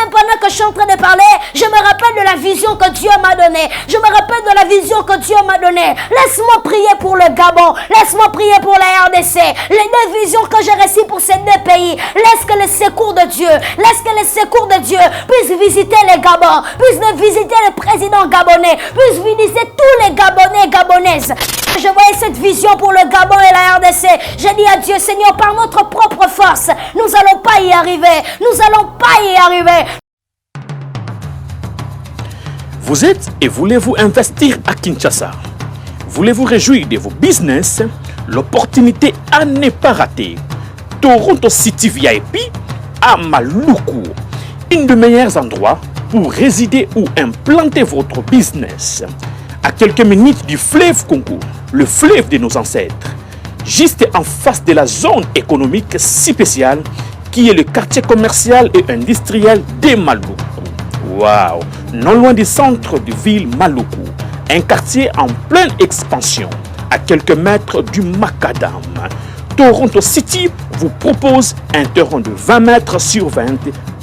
Même pendant que je suis en train de parler, je me rappelle de la vision que Dieu m'a donnée. Je me rappelle de la vision que Dieu m'a donnée. Laisse-moi prier pour le Gabon. Laisse-moi prier pour la RDC. Les deux visions que j'ai reçues pour ces deux pays. Laisse que le secours de Dieu, puisse visiter les Gabons, puisse visiter le président gabonais, puisse visiter tous les Gabonais et Gabonaises. Je voyais cette vision pour le Gabon et la RDC. J'ai dit à Dieu, Seigneur, par notre propre force, nous n'allons pas y arriver. Vous êtes et voulez-vous investir à Kinshasa? Voulez-vous réjouir de vos business? L'opportunité à ne pas rater. Toronto City VIP à Maluku, un des meilleurs endroits pour résider ou implanter votre business. À quelques minutes du fleuve Congo, le fleuve de nos ancêtres, juste en face de la zone économique si spéciale qui est le quartier commercial et industriel de Maluku. Waouh! Non loin du centre de ville Maluku, un quartier en pleine expansion, à quelques mètres du Macadam. Toronto City vous propose un terrain de 20 mètres sur 20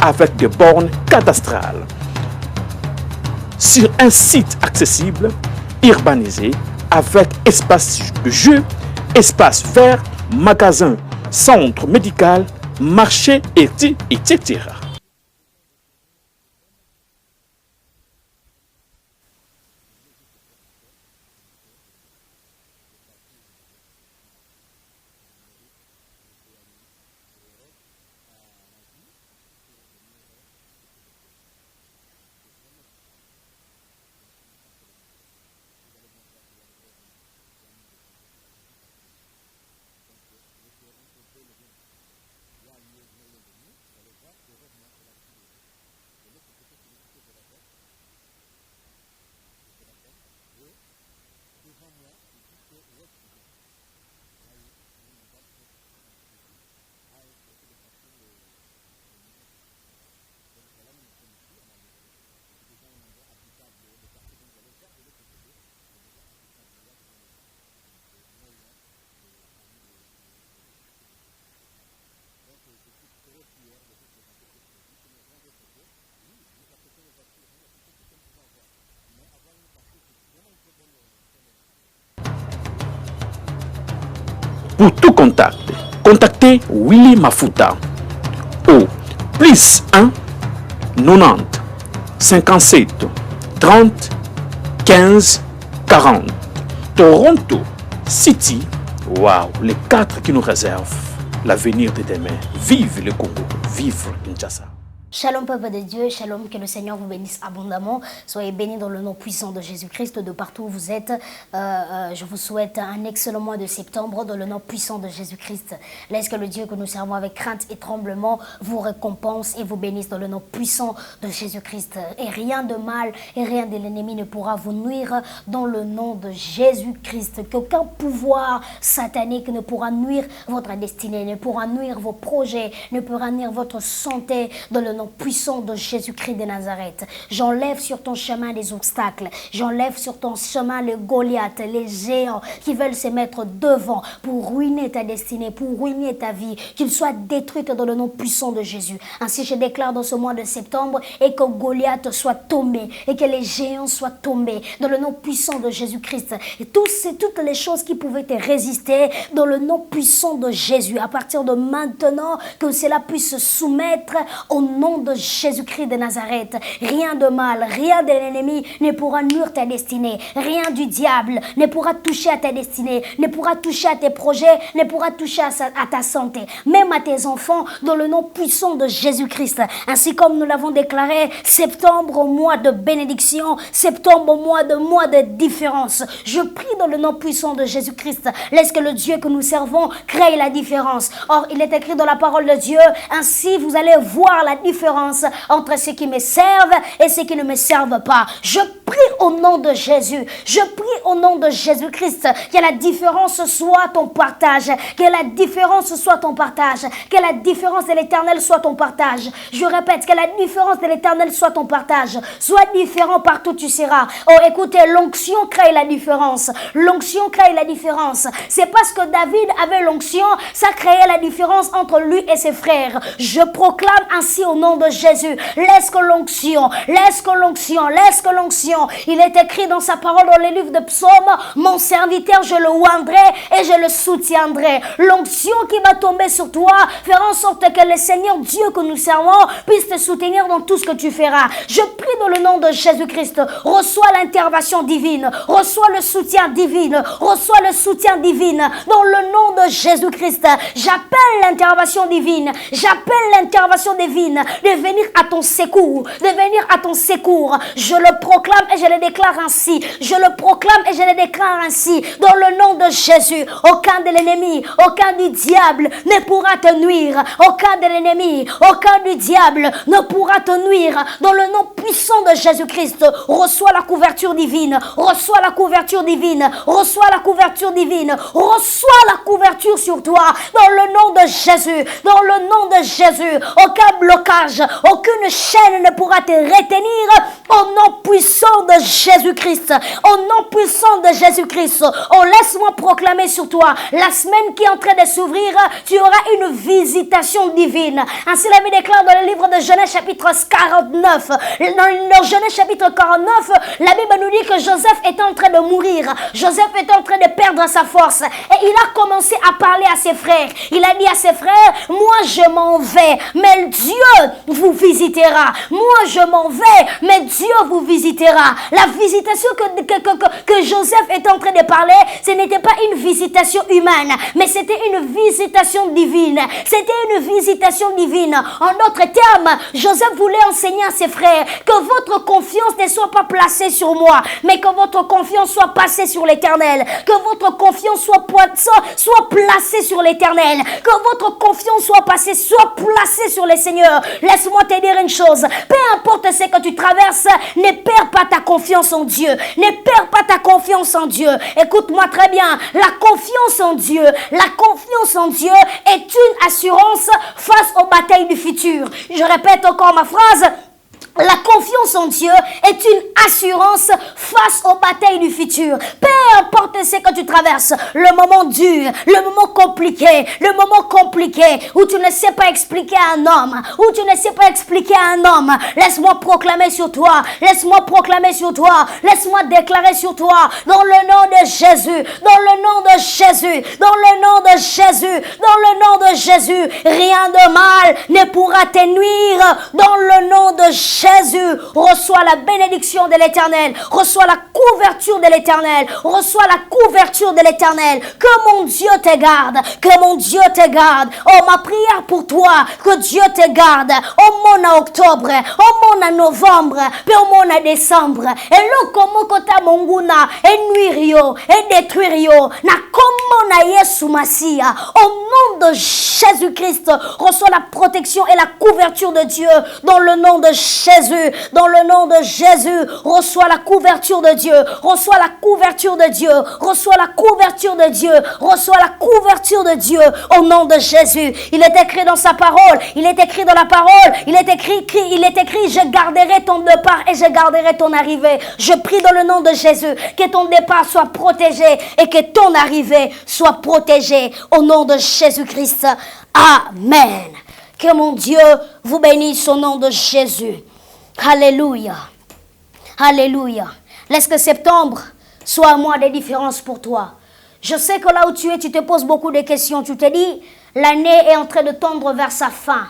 avec des bornes cadastrales. Sur un site accessible, urbanisé, avec espace de jeu, espace vert, magasin, centre médical, marché, etc. Pour tout contact, contactez Willy Mafuta au plus 1 90 57 30 15 40. Toronto City, waouh, les 4 qui nous réservent l'avenir de demain. Vive le Congo, vive Kinshasa. Shalom peuple de Dieu, shalom, que le Seigneur vous bénisse abondamment. Soyez bénis dans le nom puissant de Jésus-Christ de partout où vous êtes. Je vous souhaite un excellent mois de septembre dans le nom puissant de Jésus-Christ. Laisse que le Dieu que nous servons avec crainte et tremblement vous récompense et vous bénisse dans le nom puissant de Jésus-Christ. Et rien de mal et rien de l'ennemi ne pourra vous nuire dans le nom de Jésus-Christ. Qu'aucun pouvoir satanique ne pourra nuire votre destinée, ne pourra nuire vos projets, ne pourra nuire votre santé dans le nom puissant de Jésus-Christ de Nazareth. J'enlève sur ton chemin les obstacles. J'enlève sur ton chemin les Goliaths, les géants qui veulent se mettre devant pour ruiner ta destinée, pour ruiner ta vie. Qu'ils soient détruits dans le nom puissant de Jésus. Ainsi, je déclare dans ce mois de septembre et que Goliath soit tombé et que les géants soient tombés dans le nom puissant de Jésus-Christ. Et toutes les choses qui pouvaient te résister dans le nom puissant de Jésus. À partir de maintenant, que cela puisse se soumettre au nom de Jésus-Christ de Nazareth. Rien de mal, rien de l'ennemi ne pourra nuire ta destinée. Rien du diable ne pourra toucher à ta destinée, ne pourra toucher à tes projets, ne pourra toucher à ta santé, même à tes enfants, dans le nom puissant de Jésus-Christ. Ainsi comme nous l'avons déclaré, septembre, mois de bénédiction, septembre, mois de différence. Je prie dans le nom puissant de Jésus-Christ. Laisse que le Dieu que nous servons crée la différence. Or, il est écrit dans la parole de Dieu, ainsi vous allez voir la différence entre ceux qui me servent et ceux qui ne me servent pas. Je prie au nom de Jésus. Je prie au nom de Jésus-Christ que la différence soit ton partage. Que la différence soit ton partage. Que la différence de l'Éternel soit ton partage. Je répète, que la différence de l'Éternel soit ton partage. Sois différent partout où tu seras. Oh, écoutez, l'onction crée la différence. L'onction crée la différence. C'est parce que David avait l'onction, ça créait la différence entre lui et ses frères. Je proclame ainsi au nom nom de Jésus. Laisse que l'onction, laisse que l'onction, laisse que l'onction. Il est écrit dans sa parole dans les livres de psaumes, mon serviteur, je le oindrai et je le soutiendrai. L'onction qui va tomber sur toi fera en sorte que le Seigneur Dieu que nous servons puisse te soutenir dans tout ce que tu feras. Je prie dans le nom de Jésus-Christ, reçois l'intervention divine, reçois le soutien divin, reçois le soutien divin dans le nom de Jésus-Christ. J'appelle l'intervention divine, j'appelle l'intervention divine de venir à ton secours, de venir à ton secours. Je le proclame et je le déclare ainsi. Je le proclame et je le déclare ainsi. Dans le nom de Jésus, aucun de l'ennemi, aucun du diable ne pourra te nuire. Aucun de l'ennemi, aucun du diable ne pourra te nuire. Dans le nom puissant de Jésus-Christ, reçois la couverture divine, reçois la couverture divine, reçois la couverture divine, reçois la couverture sur toi. Dans le nom de Jésus, dans le nom de Jésus, aucun blocage, aucune chaîne ne pourra te retenir. Au nom puissant de Jésus-Christ, au nom puissant de Jésus-Christ, oh, laisse-moi proclamer sur toi, la semaine qui est en train de s'ouvrir, tu auras une visitation divine. Ainsi la Bible déclare dans le livre de Genèse chapitre 49. Dans Genèse chapitre 49, la Bible nous dit que Joseph était en train de mourir. Joseph était en train de perdre sa force. Et il a commencé à parler à ses frères. Il a dit à ses frères, moi je m'en vais, mais Dieu vous visitera. Moi je m'en vais, mais Dieu vous visitera. La visitation que Joseph était en train de parler, ce n'était pas une visitation humaine, mais c'était une visitation divine. C'était une visitation divine. En d'autres termes, Joseph voulait enseigner à ses frères que votre confiance ne soit pas placée sur moi, mais que votre confiance soit passée sur l'Éternel. Que votre confiance soit placée sur l'Éternel. Que votre confiance soit placée sur le Seigneur. Laisse-moi te dire une chose. Peu importe ce que tu traverses, ne perds pas ta confiance en Dieu. Ne perds pas ta confiance en Dieu. Écoute-moi très bien. La confiance en Dieu est une assurance face aux batailles du futur. Je répète encore ma phrase. La confiance en Dieu est une assurance face aux batailles du futur. Peu importe ce que tu traverses, le moment dur, le moment compliqué, où tu ne sais pas expliquer à un homme, laisse-moi proclamer sur toi, laisse-moi déclarer sur toi, dans le nom de Jésus, rien de mal ne pourra te nuire, dans le nom de Jésus. Reçois la bénédiction de l'Éternel, reçois la couverture de l'Éternel, que mon Dieu te garde, oh ma prière pour toi, que Dieu te garde, au mois d'octobre, au mois de novembre, puis au mois de décembre, et le comment kota monguna, et nuirio, et détruirio, na comment na Yesu Masia, au nom de Jésus-Christ, reçois la protection et la couverture de Dieu, dans le nom de Jésus. Reçois la couverture de Dieu, au nom de Jésus. Il est écrit dans sa parole, il est écrit, je garderai ton départ et je garderai ton arrivée. Je prie dans le nom de Jésus que ton départ soit protégé et que ton arrivée soit protégée, au nom de Jésus-Christ. Amen. Que mon Dieu vous bénisse au nom de Jésus. Alléluia. Alléluia. Laisse que septembre soit un mois de différence pour toi. Je sais que là où tu es, tu te poses beaucoup de questions. Tu te dis, l'année est en train de tendre vers sa fin.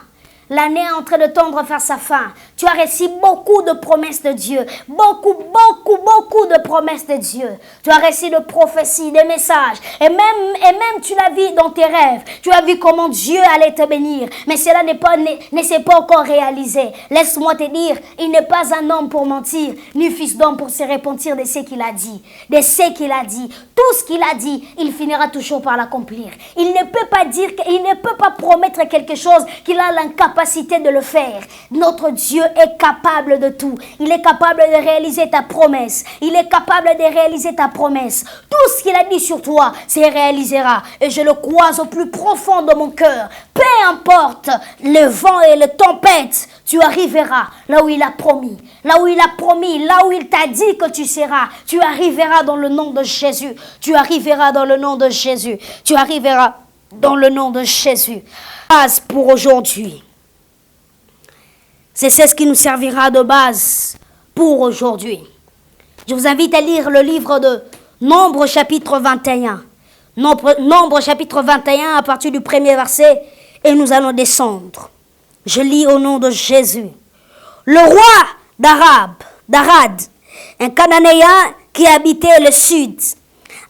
Tu as reçu beaucoup de promesses de Dieu. Beaucoup de promesses de Dieu. Tu as reçu de prophéties, des messages. Et même tu l'as vu dans tes rêves. Tu as vu comment Dieu allait te bénir. Mais cela ne s'est pas encore réalisé. Laisse-moi te dire, il n'est pas un homme pour mentir, ni fils d'homme pour se repentir de ce qu'il a dit. Tout ce qu'il a dit, il finira toujours par l'accomplir. Il ne peut pas promettre quelque chose qu'il a l'incapacité de le faire. Notre Dieu est capable de tout. Il est capable de réaliser ta promesse. Tout ce qu'il a dit sur toi se réalisera. Et je le crois au plus profond de mon cœur. Peu importe le vent et les tempêtes, tu arriveras là où il a promis. Là où il t'a dit que tu seras. Tu arriveras dans le nom de Jésus. Grâce pour aujourd'hui. C'est ce qui nous servira de base pour aujourd'hui. Je vous invite à lire le livre de Nombre chapitre 21. Nombre chapitre 21 à partir du premier verset et nous allons descendre. Je lis au nom de Jésus. Le roi d'Arad, un Cananéen qui habitait le sud,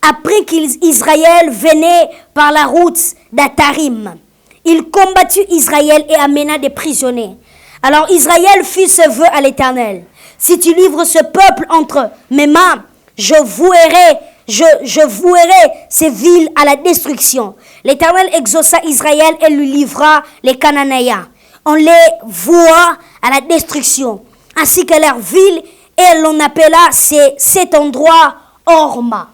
apprit qu'Israël venait par la route d'Atarim. Il combattit Israël et amena des prisonniers. Alors Israël fit ce vœu à l'Éternel. Si tu livres ce peuple entre mes mains, je vouerai ces villes à la destruction. L'Éternel exauça Israël et lui livra les Cananéens. On les voua à la destruction, ainsi que leurs villes, et l'on appela cet endroit Horma.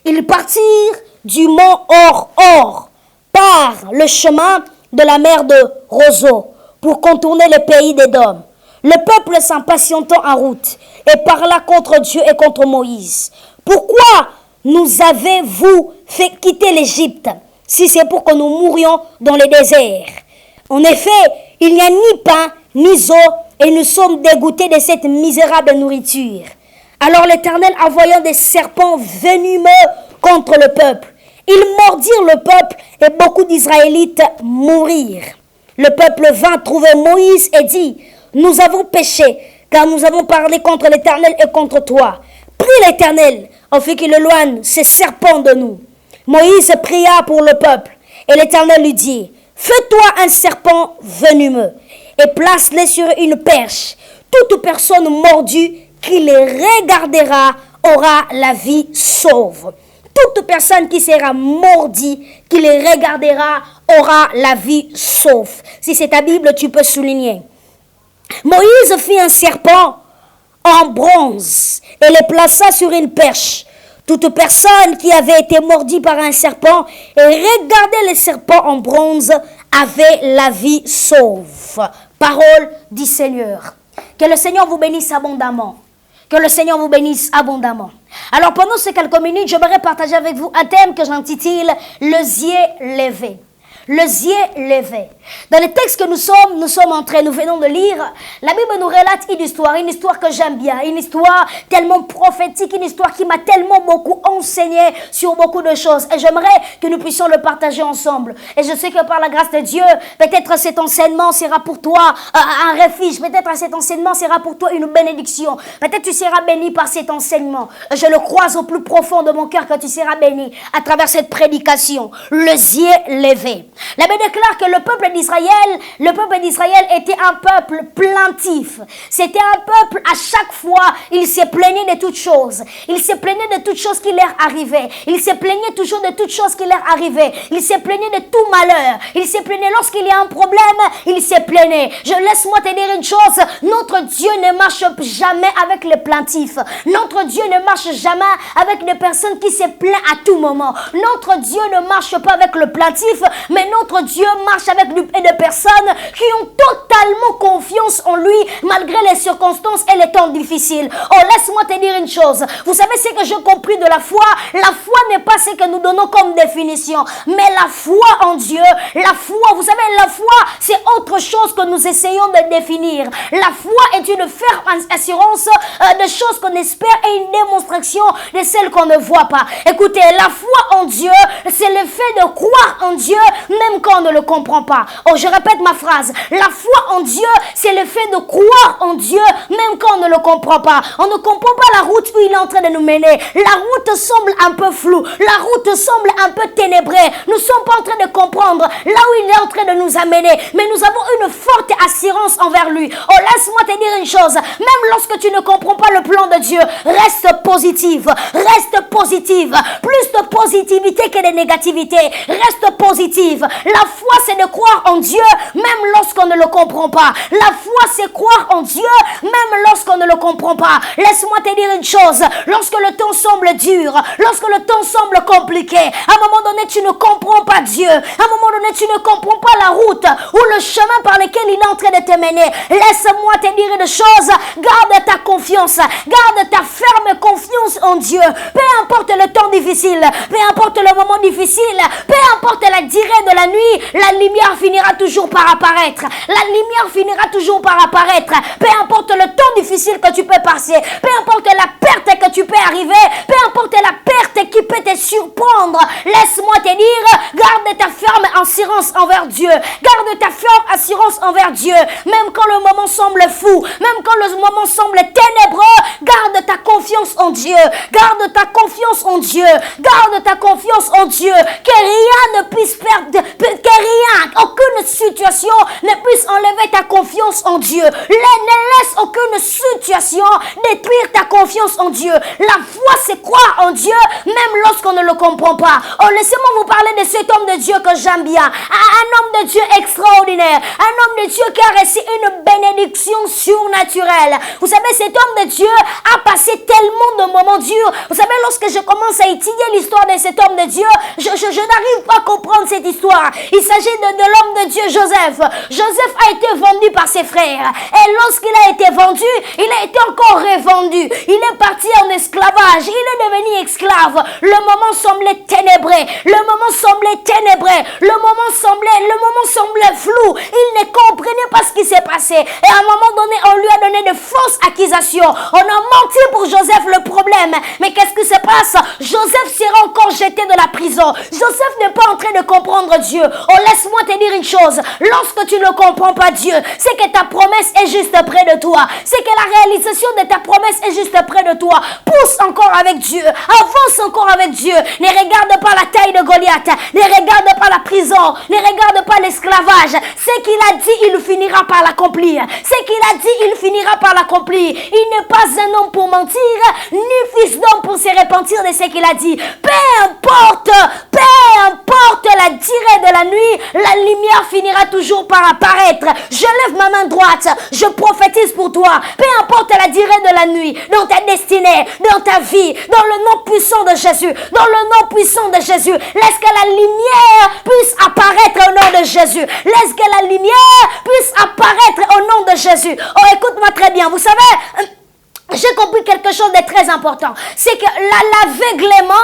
Ils partirent du mont Hor par le chemin de la mer de Roseau pour contourner le pays d'Édom. Le peuple s'impatientant en route et parla contre Dieu et contre Moïse. Pourquoi nous avez-vous fait quitter l'Égypte si c'est pour que nous mourions dans le désert? En effet, il n'y a ni pain ni eau et nous sommes dégoûtés de cette misérable nourriture. Alors l'Éternel envoya des serpents venimeux contre le peuple. Ils mordirent le peuple et beaucoup d'Israélites mourirent. Le peuple vint trouver Moïse et dit: nous avons péché, car nous avons parlé contre l'Éternel et contre toi. Prie l'Éternel, afin qu'il éloigne ces serpents de nous. Moïse pria pour le peuple, et l'Éternel lui dit: fais-toi un serpent venimeux, et place-le sur une perche. Toute personne mordue qui les regardera aura la vie sauve. Toute personne qui sera mordie, qui les regardera, aura la vie sauve. Si c'est ta Bible, tu peux souligner. Moïse fit un serpent en bronze et le plaça sur une perche. Toute personne qui avait été mordie par un serpent et regardait le serpent en bronze avait la vie sauve. Parole du Seigneur. Que le Seigneur vous bénisse abondamment. Que le Seigneur vous bénisse abondamment. Alors pendant ces quelques minutes, j'aimerais partager avec vous un thème que j'intitule « Le yeux levé ». Le yeux levé. Dans le texte que nous venons de lire, la Bible nous relate une histoire que j'aime bien, une histoire tellement prophétique, une histoire qui m'a tellement beaucoup enseigné sur beaucoup de choses. Et j'aimerais que nous puissions le partager ensemble. Et je sais que par la grâce de Dieu, peut-être cet enseignement sera pour toi un refuge, peut-être cet enseignement sera pour toi une bénédiction. Peut-être tu seras béni par cet enseignement. Je le crois au plus profond de mon cœur que tu seras béni à travers cette prédication. Le yeux levé. La Bible déclare que le peuple d'Israël était un peuple plaintif. C'était un peuple, à chaque fois, il se plaignait de toutes choses. Il se plaignait de toutes choses qui leur arrivaient. Il se plaignait toujours de toutes choses qui leur arrivaient. Il se plaignait de tout malheur. Il se plaignait lorsqu'il y a un problème, il se plaignait. Laisse-moi te dire une chose, notre Dieu ne marche jamais avec les plaintifs. Notre Dieu ne marche jamais avec des personnes qui se plaignent à tout moment. Notre Dieu ne marche pas avec le plaintif, mais notre Dieu marche avec des personnes qui ont totalement confiance en lui malgré les circonstances et les temps difficiles. Oh, laisse-moi te dire une chose. Vous savez ce que j'ai compris de la foi? La foi n'est pas ce que nous donnons comme définition, mais la foi en Dieu, vous savez, la foi, c'est autre chose que nous essayons de définir. La foi est une ferme assurance de choses qu'on espère et une démonstration de celles qu'on ne voit pas. Écoutez, la foi en Dieu, c'est le fait de croire en Dieu même quand on ne le comprend pas. Oh, je répète ma phrase. La foi en Dieu, c'est le fait de croire en Dieu même quand on ne le comprend pas. On ne comprend pas la route où il est en train de nous mener. La route semble un peu floue. La route semble un peu ténébrée. Nous ne sommes pas en train de comprendre là où il est en train de nous amener. Mais nous avons une forte assurance envers lui. Oh, laisse-moi te dire une chose. Même lorsque tu ne comprends pas le plan de Dieu, reste positive. Reste positive. Plus de positivité que de négativité. Reste positive. La foi, c'est de croire en Dieu même lorsqu'on ne le comprend pas. La foi, c'est croire en Dieu même lorsqu'on ne le comprend pas. Laisse-moi te dire une chose, lorsque le temps semble dur, lorsque le temps semble compliqué, à un moment donné, tu ne comprends pas Dieu. À un moment donné, tu ne comprends pas la route ou le chemin par lequel il est en train de te mener. Laisse-moi te dire une chose, garde ta confiance, garde ta ferme confiance en Dieu. Peu importe le temps difficile, peu importe le moment difficile, peu importe la durée de la nuit, la lumière finira toujours par apparaître. La lumière finira toujours par apparaître. Peu importe le temps difficile que tu peux passer, peu importe la perte que tu peux arriver, peu importe la perte qui peut te surprendre, laisse-moi te dire, garde ta ferme assurance envers Dieu. Garde ta ferme assurance envers Dieu. Même quand le moment semble fou, même quand le moment semble ténébreux, garde ta confiance en Dieu. Garde ta confiance en Dieu. Garde ta confiance en Dieu. Que rien ne puisse perdre, que rien, aucune situation ne puisse enlever ta confiance en Dieu. Ne laisse aucune situation détruire ta confiance en Dieu. La foi, c'est croire en Dieu, même lorsqu'on ne le comprend pas. Oh, laissez-moi vous parler de cet homme de Dieu que j'aime bien. Un homme de Dieu extraordinaire. Un homme de Dieu qui a reçu une bénédiction surnaturelle. Vous savez, cet homme de Dieu a passé tellement de moments durs. Vous savez, lorsque je commence à étudier l'histoire de cet homme de Dieu, je n'arrive pas à comprendre cette histoire. Il s'agit de l'homme de Dieu, Joseph. Joseph a été vendu par ses frères. Et lorsqu'il a été vendu, il a été encore revendu. Il est parti en esclavage. Il est devenu esclave. Le moment semblait ténébré. Le moment semblait ténébré. Le moment semblait flou. Il ne comprenait pas ce qui s'est passé. Et à un moment donné, on lui a donné de fausses accusations. On a menti pour Joseph, le problème. Mais qu'est-ce qui se passe? Joseph sera encore jeté de la prison. Joseph n'est pas en train de comprendre Dieu. Oh, laisse-moi te dire une chose. Lorsque tu ne comprends pas Dieu, c'est que ta promesse est juste près de toi. C'est que la réalisation de ta promesse est juste près de toi. Pousse encore avec Dieu. Avance encore avec Dieu. Ne regarde pas la taille de Goliath. Ne regarde pas la prison. Ne regarde pas l'esclavage. Ce qu'il a dit, il finira par l'accomplir. Ce qu'il a dit, il finira par l'accomplir. Il n'est pas un homme pour mentir, ni fils d'homme pour se repentir de ce qu'il a dit. Peu importe la durée de la nuit, la lumière finira toujours par apparaître. Je lève ma main droite, je prophétise pour toi. Peu importe la durée de la nuit, dans ta destinée, dans ta vie, dans le nom puissant de Jésus, dans le nom puissant de Jésus, laisse que la lumière puisse apparaître au nom de Jésus. Laisse que la lumière puisse apparaître au nom de Jésus. Oh, écoute-moi très bien, vous savez... J'ai compris quelque chose de très important. C'est que l'aveuglement,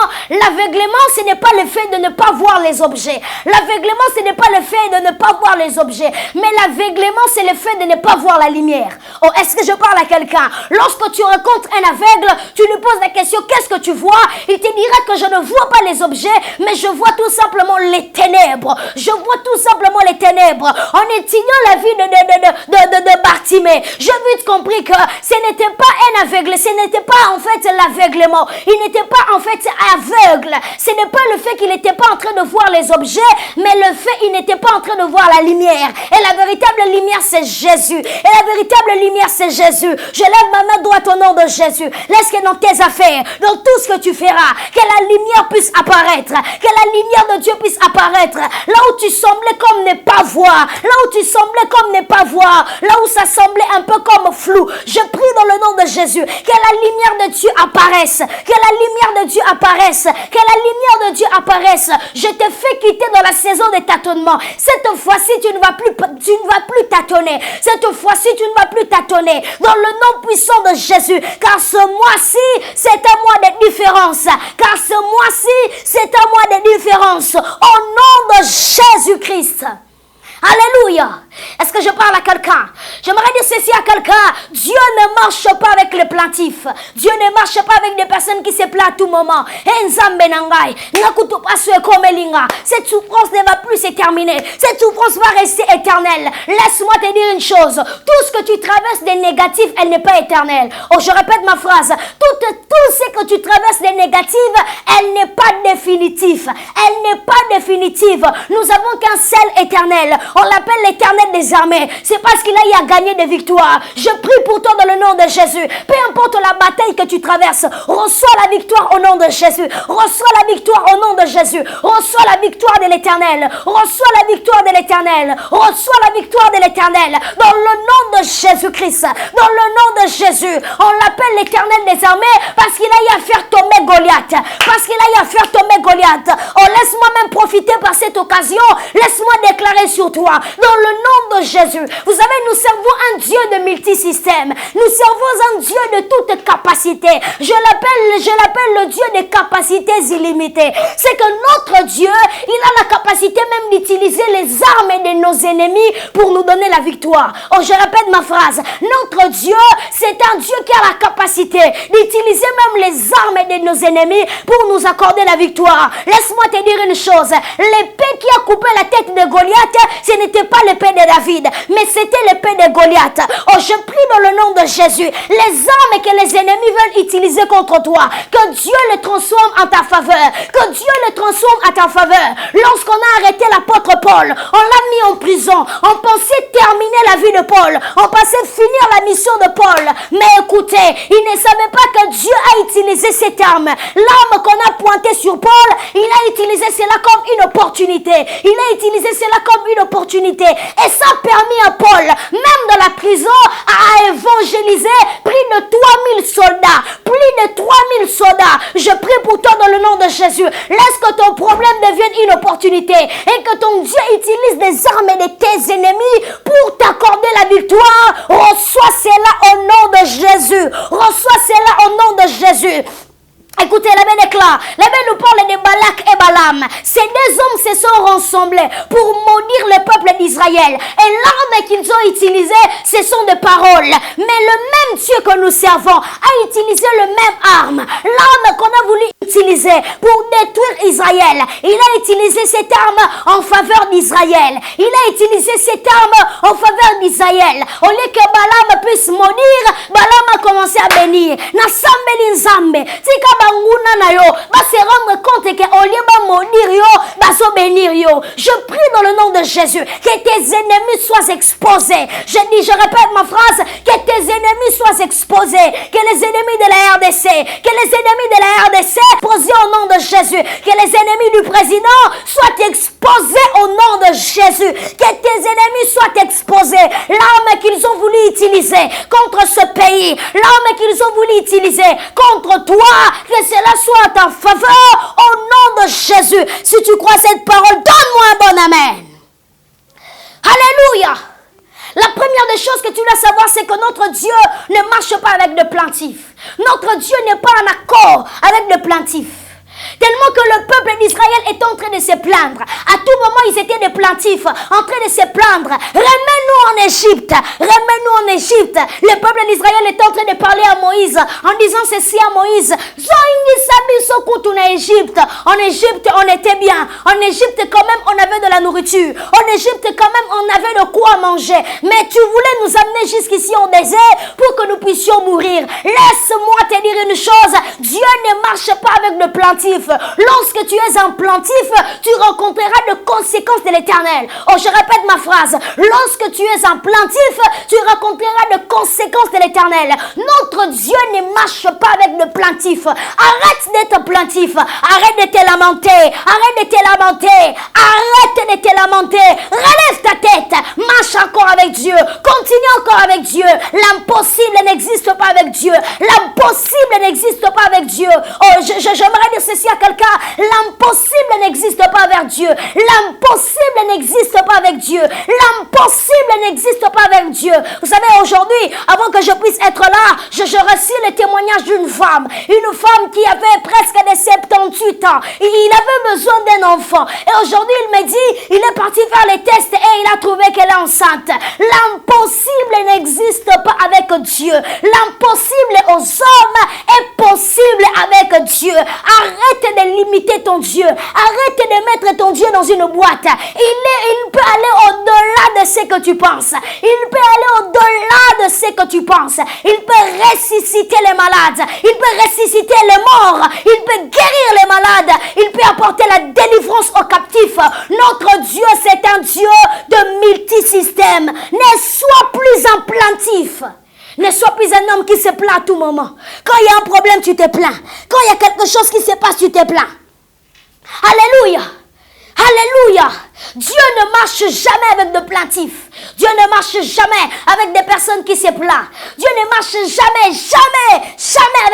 ce n'est pas le fait de ne pas voir les objets. L'aveuglement, ce n'est pas le fait de ne pas voir les objets. Mais l'aveuglement, c'est le fait de ne pas voir la lumière. Oh, est-ce que je parle à quelqu'un? Lorsque tu rencontres un aveugle, tu lui poses la question, qu'est-ce que tu vois? Il te dira que je ne vois pas les objets, mais je vois tout simplement les ténèbres. Je vois tout simplement les ténèbres. En étudiant la vie de Bartimée, j'ai vite compris que ce n'était pas un aveugle, ce n'était pas en fait l'aveuglement, il n'était pas en fait aveugle, ce n'est pas le fait qu'il n'était pas en train de voir les objets, mais le fait qu'il n'était pas en train de voir la lumière, et la véritable lumière c'est Jésus, et la véritable lumière c'est Jésus. Je lève ma main droite au nom de Jésus, laisse que dans tes affaires, dans tout ce que tu feras, que la lumière puisse apparaître, que la lumière de Dieu puisse apparaître, là où tu semblais comme ne pas voir, là où tu semblais comme ne pas voir, là où ça semblait un peu comme flou, je prie dans le nom de Jésus, que la lumière de Dieu apparaisse, que la lumière de Dieu apparaisse, que la lumière de Dieu apparaisse. Je te fais quitter dans la saison de tâtonnement. Cette fois-ci, tu ne vas plus tâtonner. Cette fois-ci, tu ne vas plus tâtonner. Dans le nom puissant de Jésus, car ce mois-ci, c'est un mois de différence. Car ce mois-ci, c'est un mois de différence. Au nom de Jésus-Christ. Alléluia. Est-ce que je parle à quelqu'un? J'aimerais dire ceci à quelqu'un. Dieu ne marche pas avec les plaintifs. Dieu ne marche pas avec des personnes qui se plaignent à tout moment. Cette souffrance ne va plus se terminer. Cette souffrance va rester éternelle. Laisse-moi te dire une chose. Tout ce que tu traverses de négatif, elle n'est pas éternelle. Oh, je répète ma phrase. Tout ce que tu traverses de négatif, elle n'est pas définitive. Elle n'est pas définitive. Nous avons qu'un seul éternel. On l'appelle l'éternel l'Éternel des armées, c'est parce qu'il a eu à gagner des victoires. Je prie pour toi dans le nom de Jésus. Peu importe la bataille que tu traverses, reçois la victoire au nom de Jésus. Reçois la victoire au nom de Jésus. Reçois la victoire de l'Éternel. Reçois la victoire de l'Éternel. Reçois la victoire de l'Éternel. Dans le nom de Jésus-Christ. Dans le nom de Jésus. On l'appelle l'Éternel des armées parce qu'il a eu à faire tomber Goliath. Parce qu'il a eu à faire tomber Goliath. Oh, laisse-moi même profiter par cette occasion. Laisse-moi déclarer sur toi. Dans le nom de Jésus. Vous savez, nous servons un Dieu de multisystème. Nous servons un Dieu de toute capacité. Je l'appelle le Dieu des capacités illimitées. C'est que notre Dieu, il a la capacité même d'utiliser les armes de nos ennemis pour nous donner la victoire. Oh, je répète ma phrase. Notre Dieu, c'est un Dieu qui a la capacité d'utiliser même les armes de nos ennemis pour nous accorder la victoire. Laisse-moi te dire une chose. L'épée qui a coupé la tête de Goliath, ce n'était pas l'épée de David, mais c'était l'épée de Goliath. Oh, je prie dans le nom de Jésus. Les armes que les ennemis veulent utiliser contre toi, que Dieu les transforme en ta faveur. Que Dieu les transforme à ta faveur. Lorsqu'on a arrêté l'apôtre Paul, on l'a mis en prison. On pensait terminer la vie de Paul. On pensait finir la mission de Paul. Mais écoutez, il ne savait pas que Dieu a utilisé cette arme. L'arme qu'on a pointée sur Paul, il a utilisé cela comme une opportunité. Il a utilisé cela comme une opportunité. Et ça a permis à Paul, même dans la prison, à évangéliser plus de 3000 soldats. Plus de 3000 soldats. Je prie pour toi dans le nom de Jésus. Laisse que ton problème devienne une opportunité. Et que ton Dieu utilise des armes de tes ennemis pour t'accorder la victoire. Reçois cela au nom de Jésus. Reçois cela au nom de Jésus. Écoutez, la Bible déclare, la Bible nous parle de Balak et Balaam. Ces deux hommes se sont rassemblés pour maudire le peuple d'Israël. Et l'arme qu'ils ont utilisée, ce sont des paroles. Mais le même Dieu que nous servons a utilisé le même arme. L'arme qu'on a voulu utiliser pour détruire Israël. Il a utilisé cette arme en faveur d'Israël. Il a utilisé cette arme en faveur d'Israël. Au lieu que Balaam puisse maudire, Balaam a commencé à bénir. Nasambeli nzambe. Nguna na yo, va se rendre compte que au lieu de maudire yo, va se bénir yo. Je prie dans le nom de Jésus que tes ennemis soient exposés. Je répète ma phrase, que tes ennemis soient exposés, que les ennemis de la RDC, que les ennemis de la RDC exposés au nom de Jésus, que les ennemis du président soient exposés au nom de Jésus, que tes ennemis soient exposés. L'arme qu'ils ont voulu utiliser contre ce pays, l'arme qu'ils ont voulu utiliser contre toi, que cela soit en ta faveur au nom de Jésus. Si tu crois cette parole, donne-moi un bon amen. Alléluia. La première des choses que tu dois savoir, c'est que notre Dieu ne marche pas avec de plaintifs. Notre Dieu n'est pas en accord avec de plaintifs. Tellement que le peuple d'Israël est en train de se plaindre. À tout moment, ils étaient des plaintifs, en train de se plaindre. Remets-nous en Égypte. Remets-nous en Égypte. Le peuple d'Israël est en train de parler à Moïse, en disant ceci à Moïse. En Égypte, on était bien. En Égypte, quand même, on avait de la nourriture. En Égypte, quand même, on avait de quoi manger. Mais tu voulais nous amener jusqu'ici au désert pour que nous puissions mourir. Laisse-moi te dire une chose. Dieu ne marche pas avec de plaintifs. Lorsque tu es un plaintif, tu rencontreras de conséquences de l'Éternel. Oh, je répète ma phrase. Lorsque tu es un plaintif, tu rencontreras de conséquences de l'Éternel. Notre Dieu ne marche pas avec de plaintifs. Arrête d'être plaintif. Arrête de te lamenter. Arrête de te lamenter. Arrête de te lamenter. Relève ta tête. Marche encore avec Dieu. Continue encore avec Dieu. L'impossible n'existe pas avec Dieu. L'impossible n'existe pas avec Dieu. Oh, j'aimerais dire ceci à quelqu'un. L'impossible n'existe pas avec Dieu. L'impossible n'existe pas avec Dieu. L'impossible n'existe pas avec Dieu. Vous savez, aujourd'hui, avant que je puisse être là, je reçus le témoignage d'une femme. Une femme qui avait presque des 78 ans. Il avait besoin d'un enfant. Et aujourd'hui, il me dit, il est parti faire les tests et il a trouvé qu'elle est enceinte. L'impossible n'existe pas avec Dieu. L'impossible aux hommes est possible avec Dieu. Arrête de limiter ton Dieu. Arrête de mettre ton Dieu dans une boîte. Il peut aller au-delà de ce que tu penses. Il peut aller au-delà de ce que tu penses. Il peut ressusciter les malades. Il peut ressusciter les morts. Il peut guérir les malades. Il peut apporter la délivrance aux captifs. Notre Dieu, c'est un Dieu de multisystème. Ne sois plus un plaintif. Ne sois plus un homme qui se plaint à tout moment. Quand il y a un problème, tu te plains. Quand il y a quelque chose qui se passe, tu te plains. Alléluia. Alléluia. Dieu ne marche jamais avec de plaintifs. Dieu ne marche jamais avec des personnes qui se plaignent. Dieu ne marche jamais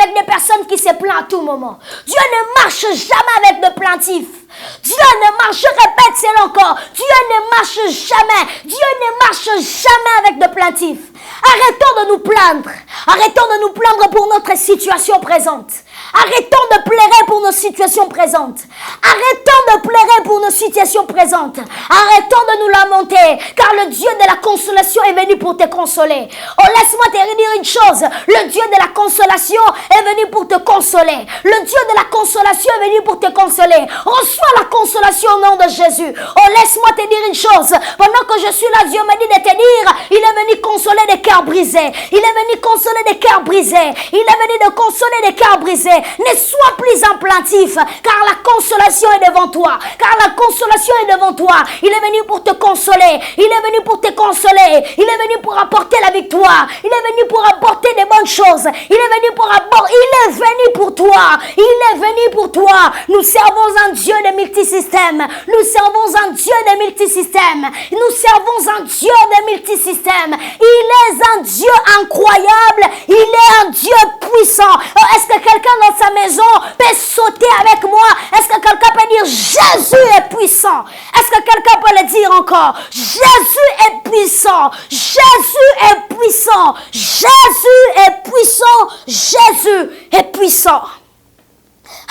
avec des personnes qui se plaignent à tout moment. Dieu ne marche jamais avec de plaintifs. Dieu ne marche, répète cela encore. Dieu ne marche jamais. Dieu ne marche jamais avec de plaintifs. Arrêtons de nous plaindre. Arrêtons de nous plaindre pour notre situation présente. Arrêtons de pleurer pour nos situations présentes. Arrêtons de pleurer pour nos situations présentes. Arrêtons de nous lamenter, car le Dieu de la consolation est venu pour te consoler. Oh, laisse-moi te dire une chose. Le Dieu de la consolation est venu pour te consoler. Le Dieu de la consolation est venu pour te consoler. Reçois la consolation au nom de Jésus. Oh, laisse-moi te dire une chose. Pendant que je suis là, Dieu m'a dit de te dire, il est venu consoler des cœurs brisés. Il est venu consoler des cœurs brisés. Il est venu de consoler des cœurs brisés. Ne sois plus un plaintif, car la consolation est devant toi. Car la consolation est devant toi. Il est venu pour te consoler. Il est venu pour te consoler. Il est venu pour apporter la victoire. Il est venu pour apporter des bonnes choses. Il est venu pour apporter. Il est venu pour toi. Il est venu pour toi. Nous servons un Dieu de multisystèmes. Nous servons un Dieu de multisystèmes. Nous servons un Dieu de multisystèmes. Il est un Dieu incroyable. Il est un Dieu puissant. Est-ce que quelqu'un dans sa maison peut sauter avec moi? Est-ce que quelqu'un peut dire Jésus est puissant? Est-ce que quelqu'un peut le dire encore? Jésus est puissant. Jésus est puissant. Jésus est puissant. Jésus est puissant.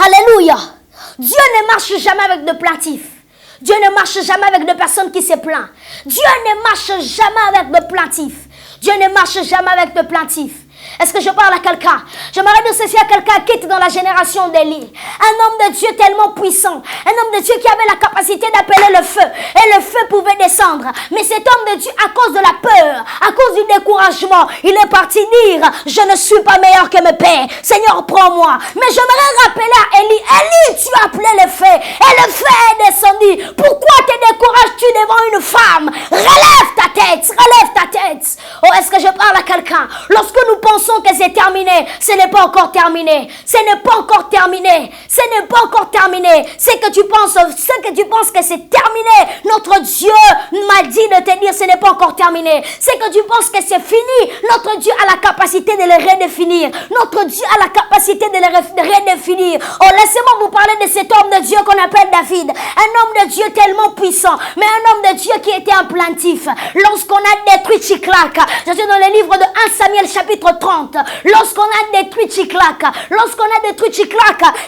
Alléluia. Dieu ne marche jamais avec de plaintifs. Dieu ne marche jamais avec de personnes qui se plaignent. Dieu ne marche jamais avec de plaintifs. Dieu ne marche jamais avec de plaintifs. Est-ce que je parle à quelqu'un? J'aimerais dire ceci à quelqu'un qui était dans la génération d'Élie. Un homme de Dieu tellement puissant. Un homme de Dieu qui avait la capacité d'appeler le feu. Et le feu pouvait descendre. Mais cet homme de Dieu, à cause de la peur, à cause du découragement, il est parti dire, je ne suis pas meilleur que mes pères. Seigneur, prends-moi. Mais j'aimerais rappeler à Élie, Élie, tu as appelé le feu. Et le feu est descendu. Pourquoi te décourages-tu devant une femme? Relève ta tête. Relève ta tête. Oh, est-ce que je parle à quelqu'un? Lorsque nous pensons que c'est terminé, ce n'est pas encore terminé. Ce n'est pas encore terminé. Ce n'est pas encore terminé. Ce que tu penses que c'est terminé, notre Dieu m'a dit de te dire ce n'est pas encore terminé. Ce que tu penses que c'est fini, notre Dieu a la capacité de le redéfinir. Notre Dieu a la capacité de le redéfinir. Oh, laissez-moi vous parler de cet homme de Dieu qu'on appelle David. Un homme de Dieu tellement puissant, mais un homme de Dieu qui était un plaintif. Lorsqu'on a détruit Tchiklak, je suis dans le livre de 1 Samuel chapitre 30, lorsqu'on a détruit Tchiklak,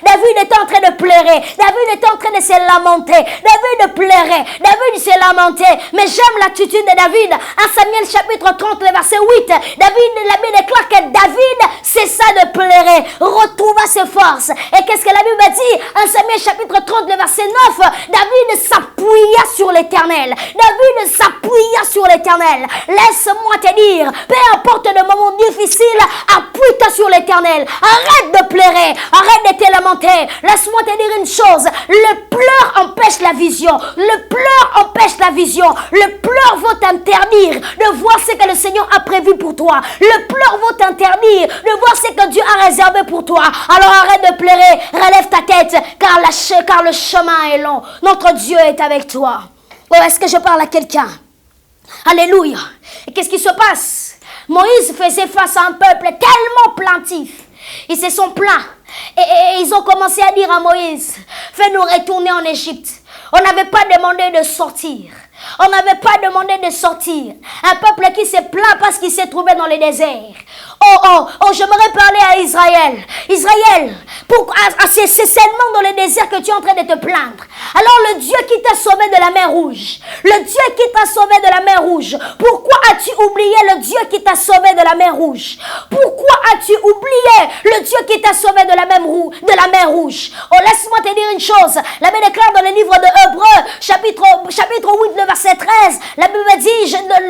David était en train de pleurer, David était en train de se lamenter, David pleurait, David se lamentait, mais j'aime l'attitude de David. 1 Samuel chapitre 30, le verset 8, la Bible déclare que David cessa de pleurer, retrouva ses forces. Et qu'est-ce que la Bible dit? 1 Samuel chapitre 30, le verset 9, David s'appuya sur l'Éternel. David s'appuya sur l'Éternel. Laisse-moi te dire, peu importe le moment difficile, appuie-toi sur l'Éternel. Arrête de pleurer. Arrête de te lamenter. Laisse-moi te dire une chose. Le pleur empêche la vision. Le pleur empêche la vision. Le pleur va t'interdire de voir ce que le Seigneur a prévu pour toi. Le pleur va t'interdire de voir ce que Dieu a réservé pour toi. Alors arrête de pleurer. Relève ta tête car le chemin est long. Notre Dieu est avec toi. Oh, est-ce que je parle à quelqu'un? Alléluia. Et qu'est-ce qui se passe? Moïse faisait face à un peuple tellement plaintif. Ils se sont plaints. Et ils ont commencé à dire à Moïse, fais-nous retourner en Égypte. On n'avait pas demandé de sortir. On n'avait pas demandé de sortir. Un peuple qui se plaint parce qu'il s'est trouvé dans le désert. Oh, j'aimerais parler à Israël. Israël, c'est seulement dans le désert que tu es en train de te plaindre. Alors le Dieu qui t'a sauvé de la mer Rouge, le Dieu qui t'a sauvé de la mer Rouge, pourquoi as-tu oublié le Dieu qui t'a sauvé de la mer Rouge? Pourquoi as-tu oublié le Dieu qui t'a sauvé de la mer rouge? Oh, laisse-moi te dire une chose. La Bible déclare dans le livre de Hébreux, chapitre 8, le verset 13, la Bible dit,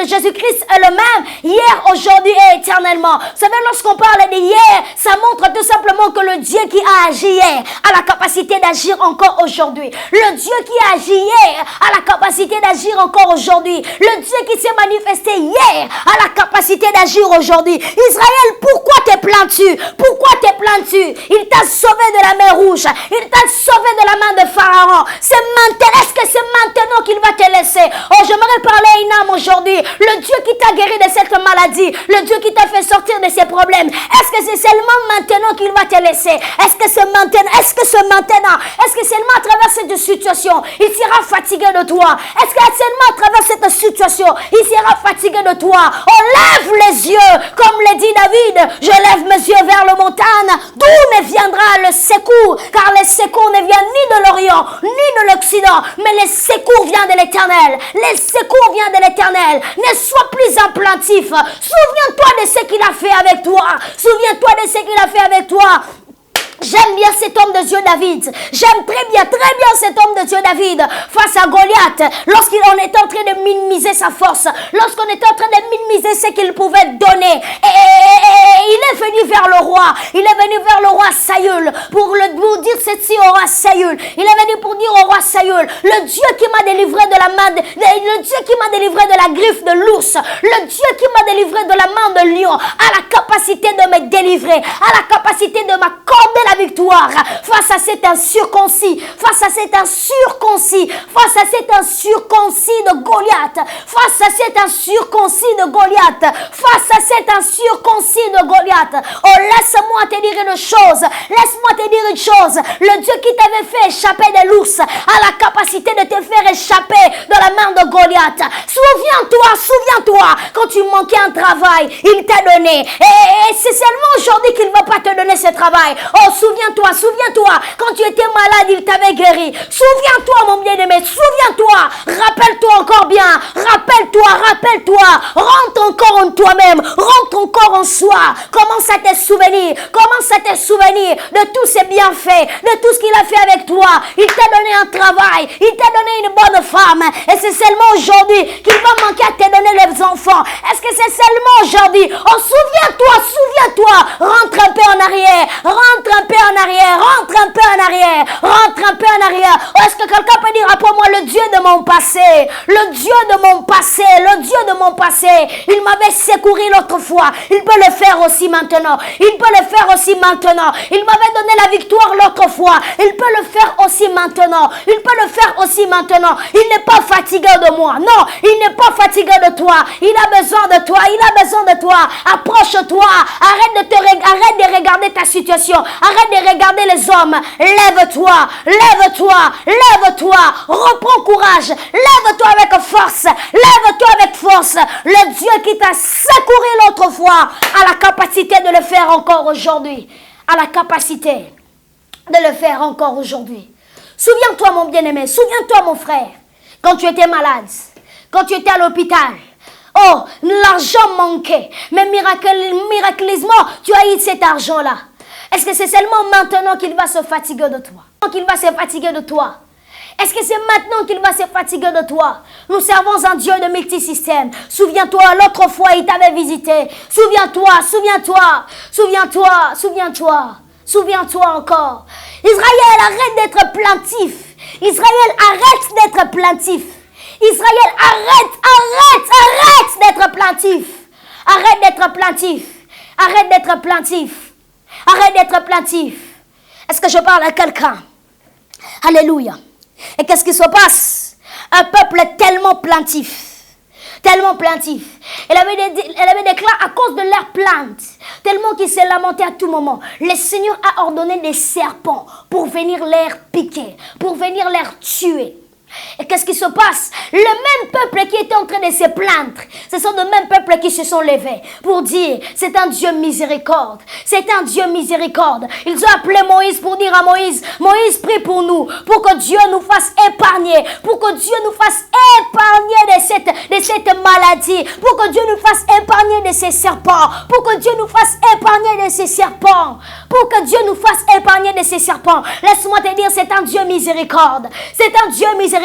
Jésus-Christ est le même, hier, aujourd'hui et éternellement. Vous savez, lorsqu'on parle d'hier, ça montre tout simplement que le Dieu qui a agi hier a la capacité d'agir encore aujourd'hui. Le Dieu qui a agi hier a la capacité d'agir encore aujourd'hui. Le Dieu qui s'est manifesté hier a la capacité d'agir aujourd'hui. Israël, pourquoi te plains-tu? Pourquoi te plains-tu? Il t'a sauvé de la mer rouge. Il t'a sauvé de la main de Pharaon. Est-ce que c'est maintenant qu'il va te laisser? Oh, j'aimerais parler à une âme aujourd'hui. Le Dieu qui t'a guéri de cette maladie, le Dieu qui t'a fait sortir de ces problèmes, est-ce que c'est seulement maintenant qu'il va te laisser? Est-ce que c'est maintenant? Est-ce que c'est maintenant? Est-ce que seulement à travers cette situation, il sera fatigué de toi? Est-ce que seulement à travers cette situation, il sera fatigué de toi? On lève les yeux, comme le dit David, je lève mes yeux vers le montagne, d'où me viendra le secours? Car le secours ne vient ni de l'Orient, ni de l'Occident, mais le secours vient de l'Éternel. Le secours vient de l'Éternel. Ne sois plus un plaintif. Souviens-toi de ce qu'il a fait avec toi. Souviens-toi de ce qu'il a fait avec toi. J'aime bien cet homme de Dieu David. J'aime très bien cet homme de Dieu David face à Goliath. Lorsqu'on était en train de minimiser sa force, lorsqu'on était en train de minimiser ce qu'il pouvait donner, et il est venu vers le roi. Il est venu vers le roi Saül pour dire ceci au roi Saül. Il est venu pour dire au roi Saül, le Dieu qui m'a délivré de la main, le Dieu qui m'a délivré de la griffe de l'ours, le Dieu qui m'a délivré de la main de lion, a la capacité de me délivrer, a la capacité de m'accorder la victoire face à cet incirconcis, face à cet incirconcis, face à cet incirconcis de Goliath, face à cet incirconcis de Goliath, face à cet incirconcis de Goliath. Oh, laisse-moi te dire une chose, laisse-moi te dire une chose, le Dieu qui t'avait fait échapper de l'ours a la capacité de te faire échapper de la main de Goliath. Souviens-toi, quand tu manquais un travail, il t'a donné, et c'est seulement aujourd'hui qu'il ne va pas te donner ce travail. Oh, souviens-toi, quand tu étais malade, il t'avait guéri. Souviens-toi, mon bien-aimé, souviens-toi, rappelle-toi encore bien, rappelle-toi, rentre encore en toi-même, rentre encore en soi, commence à te souvenir de tous ses bienfaits, de tout ce qu'il a fait avec toi. Il t'a donné un travail, il t'a donné une bonne femme, et c'est seulement aujourd'hui qu'il va manquer à te donner les enfants. Est-ce que c'est seulement aujourd'hui? Oh, souviens-toi, rentre un peu en arrière, rentre un peu en arrière. Oh, est-ce que quelqu'un peut dire après moi, le Dieu de mon passé, il m'avait secouru l'autre fois, il peut le faire aussi maintenant, il m'avait donné la victoire l'autre fois, il peut le faire aussi maintenant, il n'est pas fatigué de moi, non, il n'est pas fatigué de toi, il a besoin de toi, approche-toi, arrête de regarder ta situation, arrête de regarder les hommes, lève-toi, reprends courage, lève-toi avec force, le Dieu qui t'a secouru l'autre fois a la capacité de le faire encore aujourd'hui, Souviens-toi, mon bien-aimé, souviens-toi, mon frère, quand tu étais malade, quand tu étais à l'hôpital. Oh, l'argent manquait, mais miraculeusement, tu as eu cet argent-là. Est-ce que c'est seulement maintenant qu'il va se fatiguer de toi? Est-ce que c'est maintenant qu'il va se fatiguer de toi? Nous servons un Dieu de multisystème. Souviens-toi, l'autre fois, il t'avait visité. Souviens-toi encore. Israël, arrête d'être plaintif. Israël, arrête d'être plaintif. Est-ce que je parle à quelqu'un? Alléluia. Et qu'est-ce qui se passe? Un peuple tellement plaintif. Elle avait déclaré à cause de leur plainte, tellement qu'ils se lamentaient à tout moment. Le Seigneur a ordonné des serpents pour venir les piquer, pour venir les tuer. Et qu'est-ce qui se passe? Le même peuple qui était en train de se plaindre, ce sont le même peuple qui se sont levés pour dire, c'est un Dieu miséricorde, c'est un Dieu miséricorde. Ils ont appelé Moïse pour dire à Moïse, Moïse prie pour nous, pour que Dieu nous fasse épargner, pour que Dieu nous fasse épargner de cette maladie, pour que Dieu nous fasse épargner de ces serpents, pour que Dieu nous fasse épargner de ces serpents, pour que Dieu nous fasse épargner de ces serpents. Laisse-moi te dire, c'est un Dieu miséricorde, c'est un Dieu miséricorde.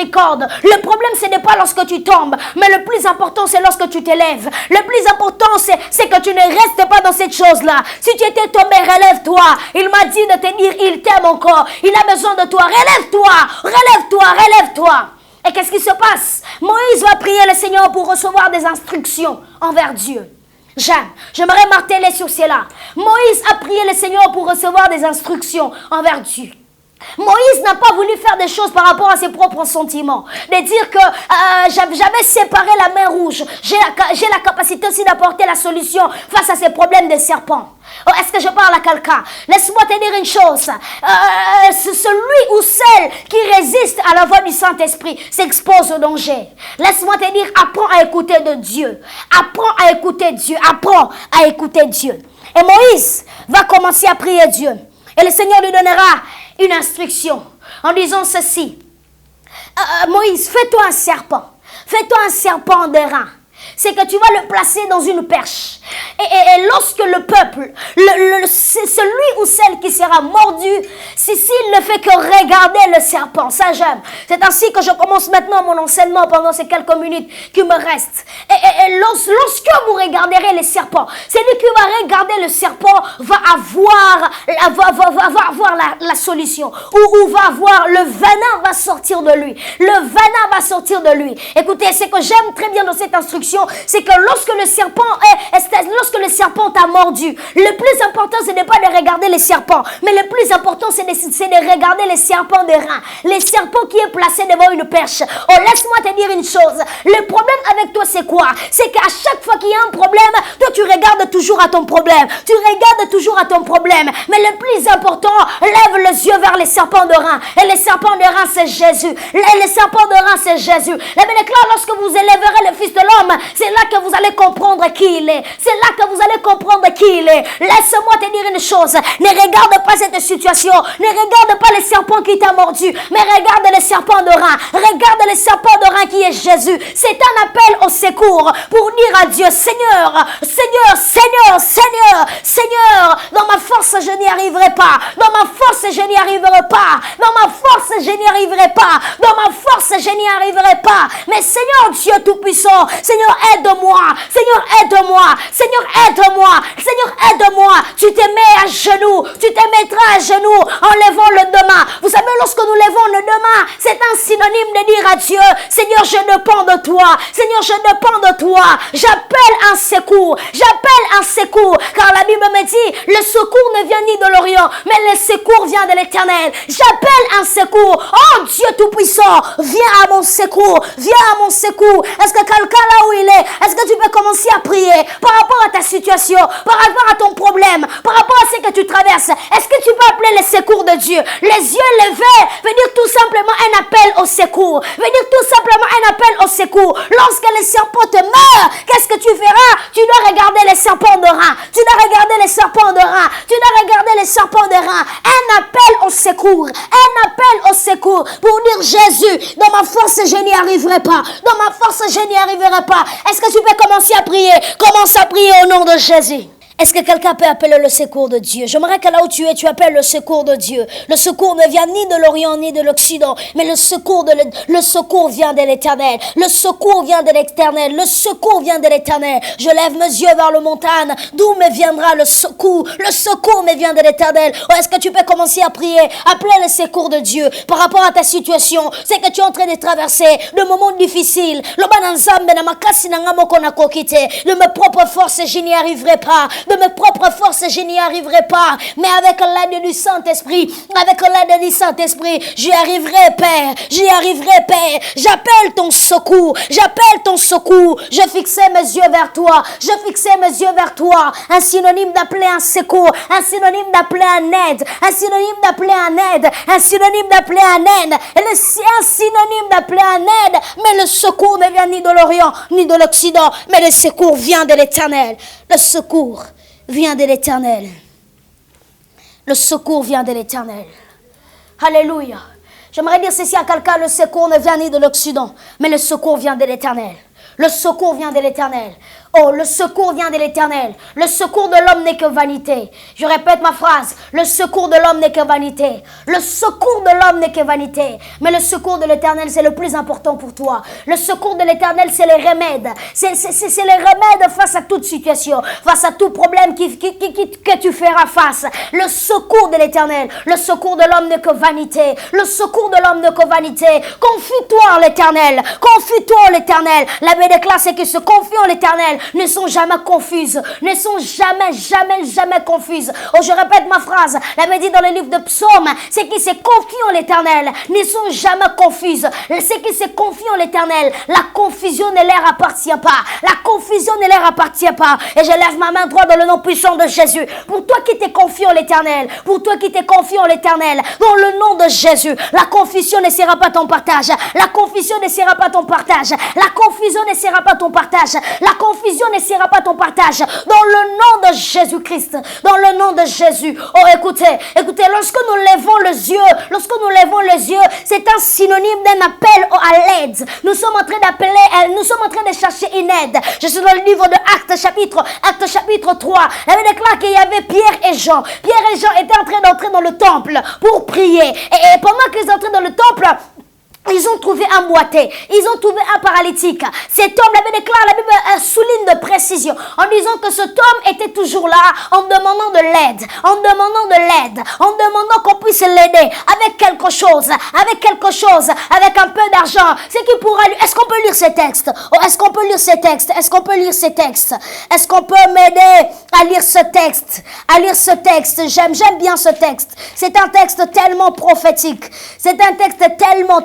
Le problème, ce n'est pas lorsque tu tombes, mais le plus important, c'est lorsque tu t'élèves. Le plus important, c'est que tu ne restes pas dans cette chose-là. Si tu étais tombé, relève-toi. Il m'a dit de te dire, il t'aime encore. Il a besoin de toi. Relève-toi, relève-toi, relève-toi. Et qu'est-ce qui se passe? Moïse va prier le Seigneur pour recevoir des instructions envers Dieu. J'aimerais marteler sur cela. Moïse a prié le Seigneur pour recevoir des instructions envers Dieu. Moïse n'a pas voulu faire des choses par rapport à ses propres sentiments. De dire que j'avais séparé la mer rouge. J'ai la capacité aussi d'apporter la solution face à ces problèmes des serpents. Oh, est-ce que je parle à quelqu'un? Laisse-moi te dire une chose. Celui ou celle qui résiste à la voix du Saint-Esprit s'expose au danger. Laisse-moi te dire, apprends à écouter de Dieu. Apprends à écouter Dieu. Apprends à écouter Dieu. Et Moïse va commencer à prier Dieu. Et le Seigneur lui donnera une instruction en disant ceci. Moïse, fais-toi un serpent. Fais-toi un serpent d'airain. C'est que tu vas le placer dans une perche. Et lorsque le peuple, celui ou celle qui sera mordu, s'il ne fait que regarder le serpent, ça j'aime. C'est ainsi que je commence maintenant mon enseignement pendant ces quelques minutes qui me restent. Et lorsque vous regarderez les serpents, celui qui va regarder le serpent va avoir la solution. Ou va avoir, le venin va sortir de lui. Le venin va sortir de lui. Écoutez, ce que j'aime très bien dans cette instruction, c'est que lorsque le serpent t'a mordu, le plus important ce n'est pas de regarder les serpents, mais le plus important c'est de regarder les serpents des reins, les serpents qui est placé devant une perche. Oh, laisse-moi te dire une chose, le problème avec toi c'est quoi? C'est qu'à chaque fois qu'il y a un problème, toi tu regardes toujours à ton problème, tu regardes toujours à ton problème, mais le plus important, lève les yeux vers les serpents de reins, et les serpents de reins c'est Jésus, les serpents de reins c'est Jésus. La Bible déclare, lorsque vous élèverez le Fils de l'homme, c'est là que vous allez comprendre qui il est. C'est là que vous allez comprendre qui il est. Laisse-moi te dire une chose. Ne regarde pas cette situation. Ne regarde pas le serpent qui t'a mordu. Mais regarde le serpent de rein. Regarde le serpent de rein qui est Jésus. C'est un appel au secours pour dire à Dieu, Seigneur, Seigneur, Seigneur, Seigneur, Seigneur, dans ma force je n'y arriverai pas. Dans ma force je n'y arriverai pas. Dans ma force je n'y arriverai pas. Dans ma force je n'y arriverai pas. Mais Seigneur Dieu Tout-Puissant, Seigneur, aide-moi. Seigneur, aide-moi. Seigneur, aide-moi. Seigneur, aide-moi. Tu te mets à genoux. Tu te mettras à genoux en levant le demain. Vous savez, lorsque nous levons le demain, c'est un synonyme de dire à Dieu, Seigneur, je dépends de toi. Seigneur, je dépends de toi. J'appelle un secours. J'appelle un secours. Car la Bible me dit, le secours ne vient ni de l'Orient, mais le secours vient de l'Éternel. J'appelle un secours. Oh Dieu Tout-Puissant, viens à mon secours. Viens à mon secours. Est-ce que quelqu'un là où il est, est-ce que tu peux commencer à prier par rapport à ta situation, par rapport à ton problème, par rapport à ce que tu traverses? Est-ce que tu peux appeler le secours de Dieu? Les yeux levés veut dire tout simplement un appel au secours. Veut dire tout simplement un appel au secours. Lorsque le serpent te meurt, qu'est-ce que tu feras? Tu dois regarder les serpents de rein. Tu dois regarder les serpents de rein. Tu dois regarder les serpents de rein. Un appel au secours. Un appel au secours pour dire, Jésus, dans ma force je n'y arriverai pas. Dans ma force je n'y arriverai pas. Est-ce que tu peux commencer à prier? Commence à prier au nom de Jésus. Est-ce que quelqu'un peut appeler le secours de Dieu? J'aimerais que là où tu es, tu appelles le secours de Dieu. Le secours ne vient ni de l'Orient ni de l'Occident, mais le secours vient de l'Éternel. Le secours vient de l'Éternel. Le secours vient de l'Éternel. Je lève mes yeux vers le montagne. D'où me viendra le secours? Le secours me vient de l'Éternel. Oh, est-ce que tu peux commencer à prier? Appeler le secours de Dieu par rapport à ta situation. C'est que tu es en train de traverser de moments difficiles. De mes propres forces, je n'y arriverai pas. De mes propres forces, je n'y arriverai pas. Mais avec l'aide du Saint-Esprit, avec l'aide du Saint-Esprit, j'y arriverai, Père. J'y arriverai, Père. J'appelle ton secours. J'appelle ton secours. Je fixais mes yeux vers toi. Je fixais mes yeux vers toi. Un synonyme d'appeler un secours. Un synonyme d'appeler un aide. Un synonyme d'appeler un aide. Un synonyme d'appeler un aide. Un synonyme d'appeler un aide. Mais le secours ne vient ni de l'Orient, ni de l'Occident. Mais le secours vient de l'Éternel. Le secours vient de l'Éternel. Le secours vient de l'Éternel. Alléluia. J'aimerais dire ceci à quelqu'un, le secours ne vient ni de l'Occident, mais le secours vient de l'Éternel. Le secours vient de l'Éternel. Oh, le secours vient de l'Éternel. Le secours de l'homme n'est que vanité. Je répète ma phrase. Le secours de l'homme n'est que vanité. Le secours de l'homme n'est que vanité. Mais le secours de l'Éternel, c'est le plus important pour toi. Le secours de l'Éternel, c'est les remèdes. C'est les remèdes face à toute situation, face à tout problème que tu feras face. Le secours de l'Éternel. Le secours de l'homme n'est que vanité. Le secours de l'homme n'est que vanité. Confie-toi en l'Éternel. Confie-toi en l'Éternel. La Bible déclare ceux qui se confient en l'Éternel ne sont jamais confuses, ne sont jamais confuses. Oh, je répète ma phrase, la Bible dit dans le livre de Psaume, ceux qui se confient en l'Éternel ne sont jamais confuses. Ceux qui se confient en l'Éternel, la confusion ne leur appartient pas. La confusion ne leur appartient pas. Et je lève ma main droite dans le nom puissant de Jésus. Pour toi qui te confies en l'Éternel, pour toi qui te confies en l'Éternel, dans le nom de Jésus, la confusion ne sera pas ton partage. La confusion ne sera pas ton partage. La confusion ne sera pas ton partage. La confusion ne sera pas ton partage. Dans le nom de Jésus-Christ. Dans le nom de Jésus. Oh, écoutez, lorsque nous levons les yeux, c'est un synonyme d'un appel à l'aide. Nous sommes en train d'appeler, nous sommes en train de chercher une aide. Je suis dans le livre de Actes chapitre 3. La Bible déclare qu'il y avait Pierre et Jean. Pierre et Jean étaient en train d'entrer dans le temple pour prier. Et pendant qu'ils entraient dans le temple, ils ont trouvé un boité, ils ont trouvé un paralytique. Cet homme, la Bible déclare, la Bible souligne de précision en disant que cet homme était toujours là en demandant de l'aide, en demandant qu'on puisse l'aider avec quelque chose, avec un peu d'argent. C'est qui pourra lui. Est-ce qu'on peut lire ces textes? Oh, est-ce qu'on peut lire ces textes? Est-ce qu'on peut lire ces textes? Est-ce qu'on peut m'aider à lire ce texte? J'aime bien ce texte. C'est un texte tellement prophétique. C'est un texte tellement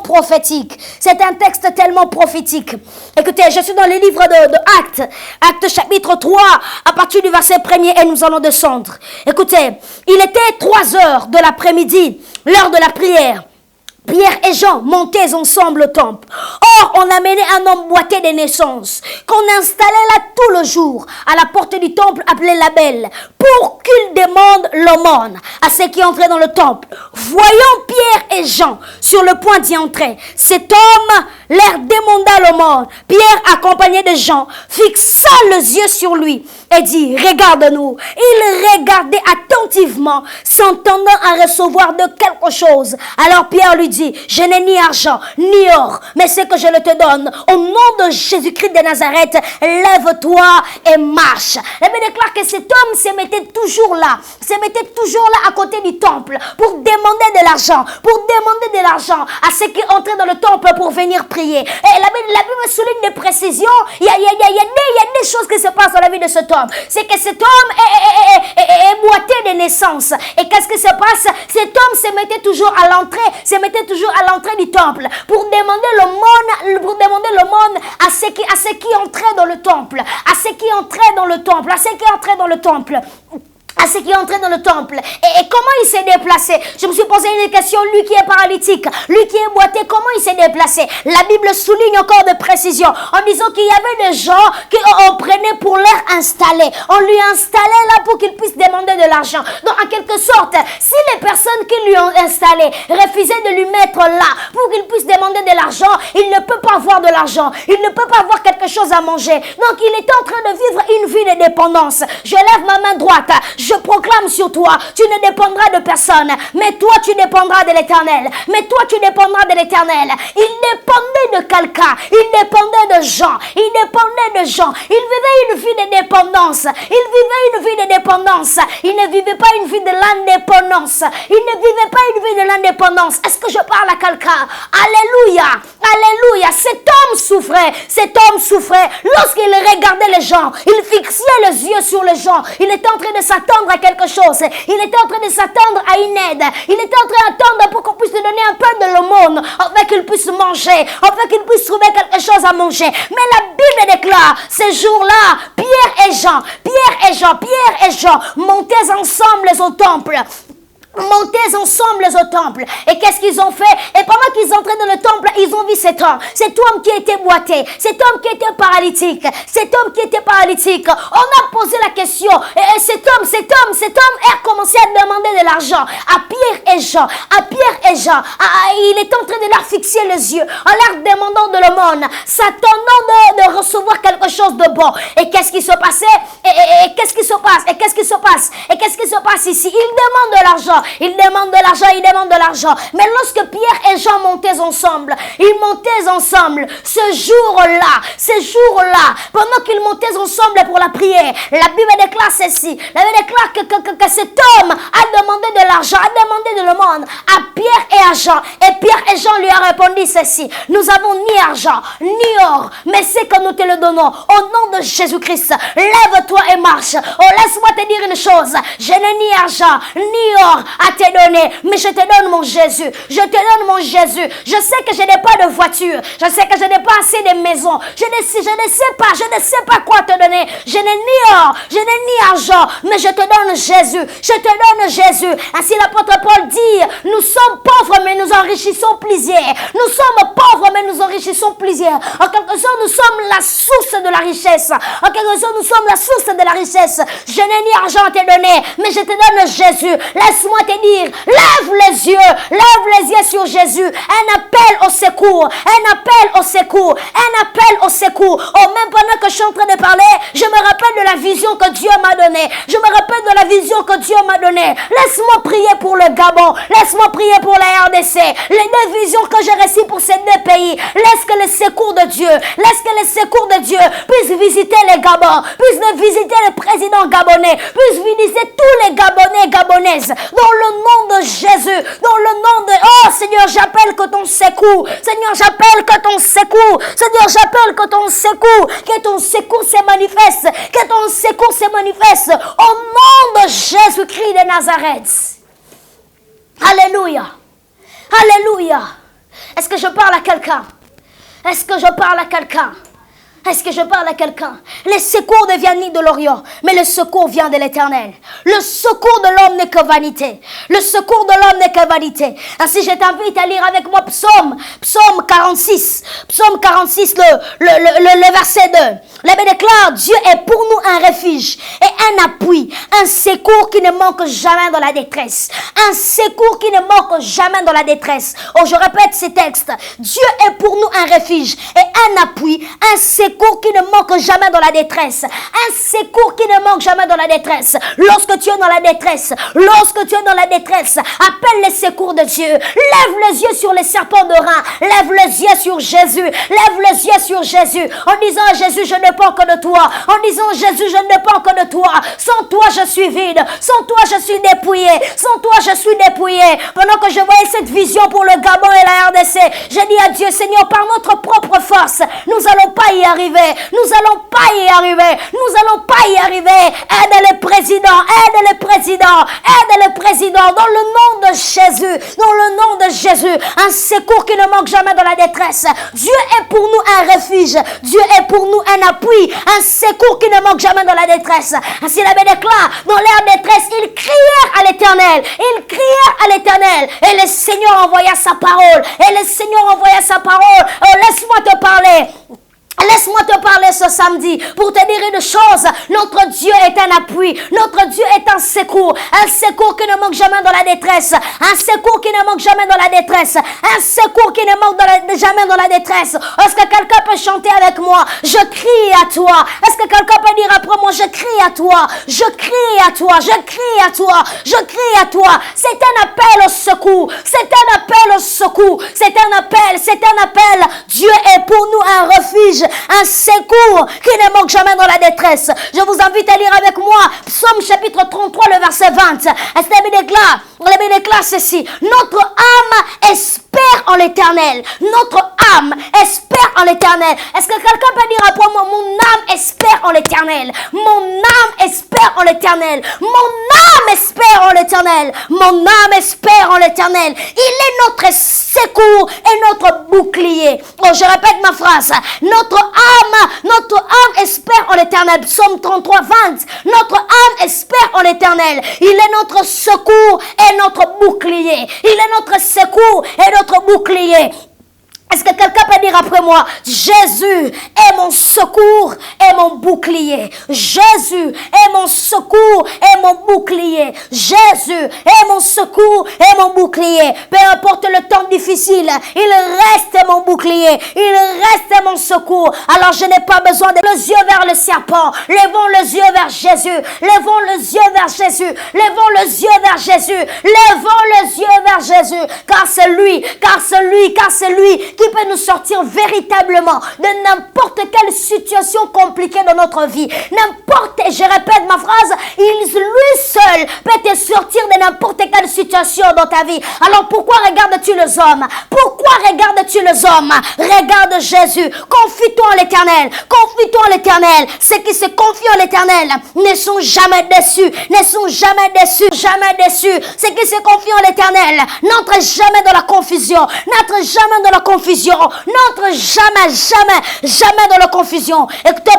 prophétique. C'est un texte tellement prophétique. Écoutez, je suis dans le livre de Actes chapitre 3, à partir du verset 1er, et nous allons descendre. Écoutez, il était 3 heures de l'après-midi, l'heure de la prière. Pierre et Jean montaient ensemble au temple. Or, on amenait un homme boité de naissance, qu'on installait là tout le jour, à la porte du temple appelée la Belle, pour qu'il demande l'aumône à ceux qui entraient dans le temple. Voyant Pierre et Jean sur le point d'y entrer, cet homme leur demanda l'aumône. Pierre, accompagné de Jean, fixa les yeux sur lui et dit, regarde-nous. Il regardait attentivement, s'entendant à recevoir de quelque chose. Alors Pierre lui dit, je n'ai ni argent, ni or, mais ce que je le te donne, au nom de Jésus-Christ de Nazareth, lève-toi et marche. La Bible déclare que cet homme se mettait toujours là à côté du temple, pour demander de l'argent, à ceux qui entraient dans le temple pour venir prier. Et la Bible souligne des précisions. Il y a des choses qui se passent dans la vie de cet homme. C'est que cet homme est boité de naissance. Et qu'est-ce qui se passe? Cet homme se mettait toujours à l'entrée du temple pour demander l'aumône à ceux qui entraient dans le temple. À ceux qui entraient dans le temple. Et comment il s'est déplacé? Je me suis posé une question. Lui qui est paralytique, lui qui est boité, comment il s'est déplacé? La Bible souligne encore de précision en disant qu'il y avait des gens qu'on prenait pour leur installer. On lui installait là pour qu'il puisse demander de l'argent. Donc en quelque sorte, si les personnes qui lui ont installé refusaient de lui mettre là pour qu'il puisse demander de l'argent, il ne peut pas avoir de l'argent. Il ne peut pas avoir quelque chose à manger. Donc il est en train de vivre une vie de dépendance. Je lève ma main droite. Je proclame sur toi, tu ne dépendras de personne, mais toi tu dépendras de l'Éternel. Il dépendait de quelqu'un, il dépendait de gens. Il vivait une vie de dépendance. il ne vivait pas une vie de l'indépendance. Il ne vivait pas une vie de l'indépendance. Est-ce que je parle à quelqu'un? Alléluia, alléluia. Cet homme souffrait. Lorsqu'il regardait les gens, il fixait les yeux sur les gens. Il était en train de s'attendre à quelque chose. Il était en train de s'attendre à une aide. Il était en train d'attendre pour qu'on puisse lui donner un peu de l'aumône, afin qu'il puisse manger, afin qu'il puisse trouver quelque chose à manger. Mais la Bible déclare, ces jours-là, Pierre et Jean montaient ensemble au temple. Montez ensemble au temple. Et qu'est-ce qu'ils ont fait? Et pendant qu'ils entraient dans le temple, ils ont vu cet homme qui était boité, cet homme qui était paralytique, On a posé la question, et cet homme a commencé à demander de l'argent à Pierre et Jean. Il est en train de leur fixer les yeux, en leur demandant de l'aumône, s'attendant de recevoir quelque chose de bon. Et qu'est-ce qui se passait? Et qu'est-ce qui se passe ici? Ils demandent de l'argent. Il demande de l'argent. Mais lorsque Pierre et Jean montaient ensemble, ce jour-là, pendant qu'ils montaient ensemble pour la prière, la Bible déclare ceci. La Bible déclare que cet homme a demandé de l'argent, a demandé de l'aumône à Pierre et à Jean. Et Pierre et Jean lui ont répondu ceci. Nous avons ni argent, ni or, mais c'est que nous te le donnons. Au nom de Jésus-Christ, lève-toi et marche. Oh, laisse-moi te dire une chose. Je n'ai ni argent, ni or à te donner, mais je te donne mon Jésus. Je sais que je n'ai pas de voiture. Je sais que je n'ai pas assez de maison. Je ne sais pas quoi te donner. Je n'ai ni or, je n'ai ni argent, mais je te donne Jésus. Ainsi l'apôtre Paul dit, nous sommes pauvres, mais nous enrichissons plusieurs. Nous sommes pauvres, mais nous enrichissons plusieurs. En quelque sorte, nous sommes la source de la richesse. Je n'ai ni argent à te donner, mais je te donne Jésus. Laisse-moi te dire, lève les yeux sur Jésus. Un appel au secours. Oh, même pendant que je suis en train de parler, je me rappelle de la vision que Dieu m'a donnée. Laisse-moi prier pour le Gabon. Laisse-moi prier pour la RDC. Les deux visions que j'ai reçues pour ces deux pays. Laisse que le secours de Dieu puisse visiter les Gabons, puisse visiter le président gabonais, puisse visiter tous les Gabonais et Gabonaises. Dans le nom de Jésus, oh Seigneur, j'appelle que ton secours, que ton secours se manifeste, au nom de Jésus-Christ de Nazareth. Alléluia. Est-ce que je parle à quelqu'un? Le secours ne vient ni de l'Orient, mais le secours vient de l'Éternel. Le secours de l'homme n'est que vanité. Ainsi, je t'invite à lire avec moi Psaume 46. Psaume 46, le verset 2. La Bible déclare, Dieu est pour nous un refuge et un appui, un secours qui ne manque jamais dans la détresse. Oh, je répète ces textes. Dieu est pour nous un refuge et un appui, un secours qui ne manque jamais dans la détresse. Lorsque tu es dans la détresse, appelle le secours de Dieu. Lève les yeux sur les serpents de rein. Lève les yeux sur Jésus. En disant à Jésus, je ne dépends que de toi. Sans toi, je suis vide. Sans toi, je suis dépouillé. Pendant que je voyais cette vision pour le Gabon et la RDC, j'ai dit à Dieu, Seigneur, par notre propre force, nous n'allons pas y arriver. Aide le président. Dans le nom de Jésus. Un secours qui ne manque jamais dans la détresse. Dieu est pour nous un refuge. Dieu est pour nous un appui. Un secours qui ne manque jamais dans la détresse. Ainsi la Bible déclare, dans leur détresse, ils crièrent à l'Éternel. Et le Seigneur envoya sa parole. Oh, laisse-moi te parler ce samedi pour te dire une chose. Notre Dieu est un appui. Notre Dieu est un secours. Un secours qui ne manque jamais dans la détresse. Est-ce que quelqu'un peut chanter avec moi? Je crie à toi. Est-ce que quelqu'un peut dire après moi? Je crie à toi. C'est un appel au secours. C'est un appel. Dieu est pour nous un refuge, un secours qui ne manque jamais dans la détresse. Je vous invite à lire avec moi Psaume chapitre 33, le verset 20. La Bible déclare ceci. Notre âme espère en l'Éternel. Notre âme espère en l'Éternel. Est-ce que quelqu'un peut dire après moi, mon âme espère en l'Éternel. Mon âme espère en l'Éternel. Mon âme espère en l'Éternel. Mon âme espère en l'Éternel. Il est notre secours et notre bouclier. Oh, je répète ma phrase. Notre âme espère en l'Éternel. Psaume 33, 20. Notre âme espère en l'Éternel. Il est notre secours et notre bouclier. Il est notre secours et notre bouclier. Est-ce que quelqu'un peut dire après moi, Jésus est mon secours et mon bouclier. Jésus est mon secours et mon bouclier. Jésus est mon secours et mon bouclier. Peu importe le temps difficile, il reste mon bouclier. Il reste mon secours. Alors je n'ai pas besoin de les yeux vers le serpent. Levons les yeux vers Jésus. Levons les yeux vers Jésus. Levons les yeux vers Jésus. Levons les yeux vers Jésus. Car c'est lui qui peut nous sortir véritablement de n'importe quelle situation compliquée dans notre vie. Je répète ma phrase, lui seul peut te sortir de n'importe quelle situation dans ta vie. Alors pourquoi regardes-tu les hommes? Pourquoi regardes-tu les hommes? Regarde Jésus. Confie-toi en l'Éternel. Confie-toi en l'Éternel. Ceux qui se confient en l'Éternel ne sont jamais déçus. Ne sont jamais déçus. Jamais déçus. Ceux qui se confient en l'Éternel n'entrent jamais dans la confusion. N'entrent jamais dans la confusion. N'entre jamais dans la confusion. Écoutez,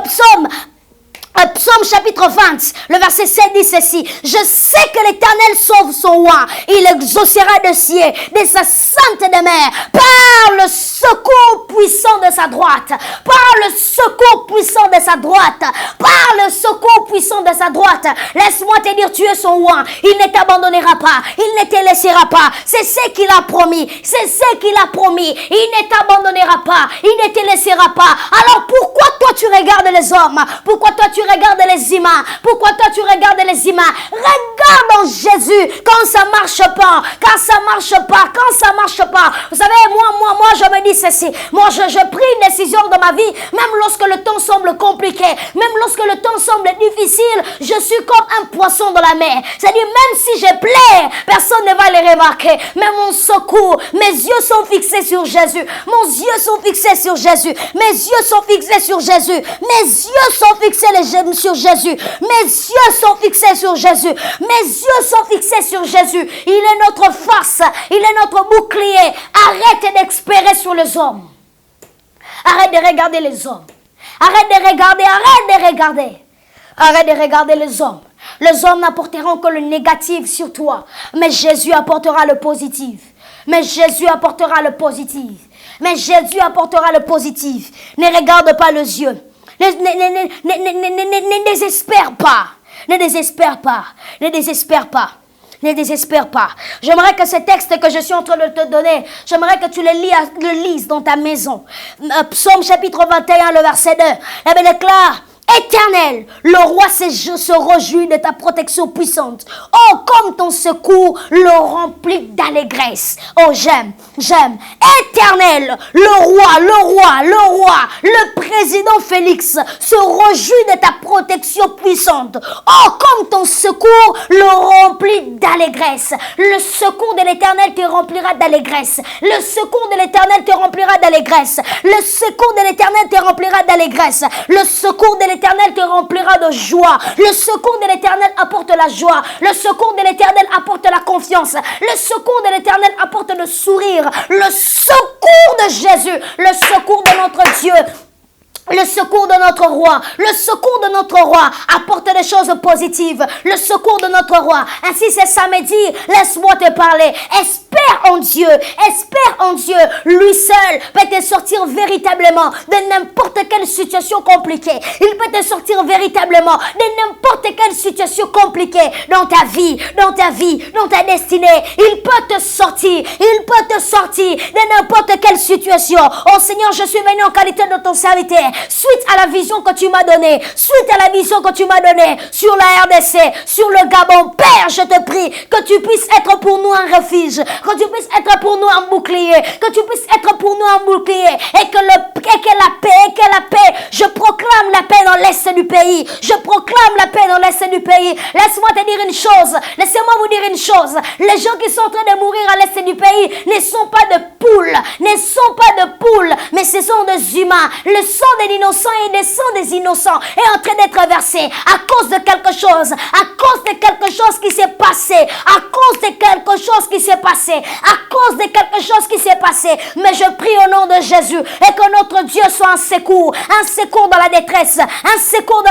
Psaume chapitre 20, le verset 7 dit ceci. Je sais que l'Éternel sauve son roi. Il exaucera de cieux, de sa sainte demeure, par le secours puissant de sa droite. Par le secours puissant de sa droite. Par le secours puissant de sa droite. Laisse-moi te dire, tu es son roi. Il ne t'abandonnera pas. Il ne te laissera pas. C'est ce qu'il a promis. C'est ce qu'il a promis. Il ne t'abandonnera pas. Il ne te laissera pas. Alors pourquoi toi tu regardes les hommes? Pourquoi toi tu regardes les humains? Pourquoi toi tu regardes les humains? Regarde en Jésus quand ça marche pas. Quand ça marche pas. Quand ça marche pas. Vous savez, moi, je me dis ceci. Moi, je pris une décision dans ma vie, même lorsque le temps semble compliqué, même lorsque le temps semble difficile, je suis comme un poisson dans la mer. C'est-à-dire, même si je pleure, personne ne va le remarquer. Mais mon secours, mes yeux sont fixés sur Jésus. Mes yeux sont fixés sur Jésus. Mes yeux sont fixés sur Jésus. Mes yeux sont fixés sur Jésus. Mes yeux sont fixés sur Jésus. Mes yeux sont fixés sur Jésus. Il est notre force. Il est notre bouclier. Arrête d'espérer sur les hommes. Arrête de regarder les hommes. Arrête de regarder. Arrête de regarder les hommes. Les hommes n'apporteront que le négatif sur toi. Mais Jésus apportera le positif. Mais Jésus apportera le positif. Mais Jésus apportera le positif. Ne regarde pas les yeux. Ne désespère pas. Ne désespère pas. Ne désespère pas. Ne désespère pas. J'aimerais que ce texte que je suis en train de te donner, j'aimerais que tu le lises dans ta maison. Psaume chapitre 21, le verset 2. La Bible déclare: Éternel, le roi se réjouit de ta protection puissante. Oh, comme ton secours le remplit d'allégresse. Oh, j'aime. Éternel, le président Félix se réjouit de ta protection puissante. Oh, comme ton secours le remplit d'allégresse. Le secours de l'Éternel te remplira d'allégresse. Le secours de l'Éternel te remplira d'allégresse. Le secours de l'Éternel te remplira d'allégresse. Le secours de l'Éternel te remplira de joie. Le secours de l'Éternel apporte la joie. Le secours de l'Éternel apporte la confiance. Le secours de l'Éternel apporte le sourire. Le secours de Jésus. Le secours de notre Dieu. Le secours de notre roi, apporte des choses positives. Le secours de notre roi. Ainsi, c'est samedi. Laisse-moi te parler. Espère en Dieu. Lui seul peut te sortir véritablement de n'importe quelle situation compliquée. Il peut te sortir véritablement de n'importe quelle situation compliquée dans ta vie, dans ta destinée. Il peut te sortir de n'importe quelle situation. Oh Seigneur, je suis venu en qualité de ton serviteur. Suite à la vision que tu m'as donnée, sur la RDC, sur le Gabon, Père, je te prie que tu puisses être pour nous un refuge, que tu puisses être pour nous un bouclier, que tu puisses être pour nous un bouclier, et que la paix, je proclame la paix dans l'est du pays, je proclame la paix dans l'est du pays. Laisse-moi te dire une chose, laissez-moi vous dire une chose, les gens qui sont en train de mourir à l'est du pays ne sont pas de poules, mais ce sont des humains. Le sang des innocents et le sang des innocents est en train d'être versé à cause de quelque chose, qui s'est passé, mais je prie au nom de Jésus et que notre Dieu soit un secours dans la détresse, un secours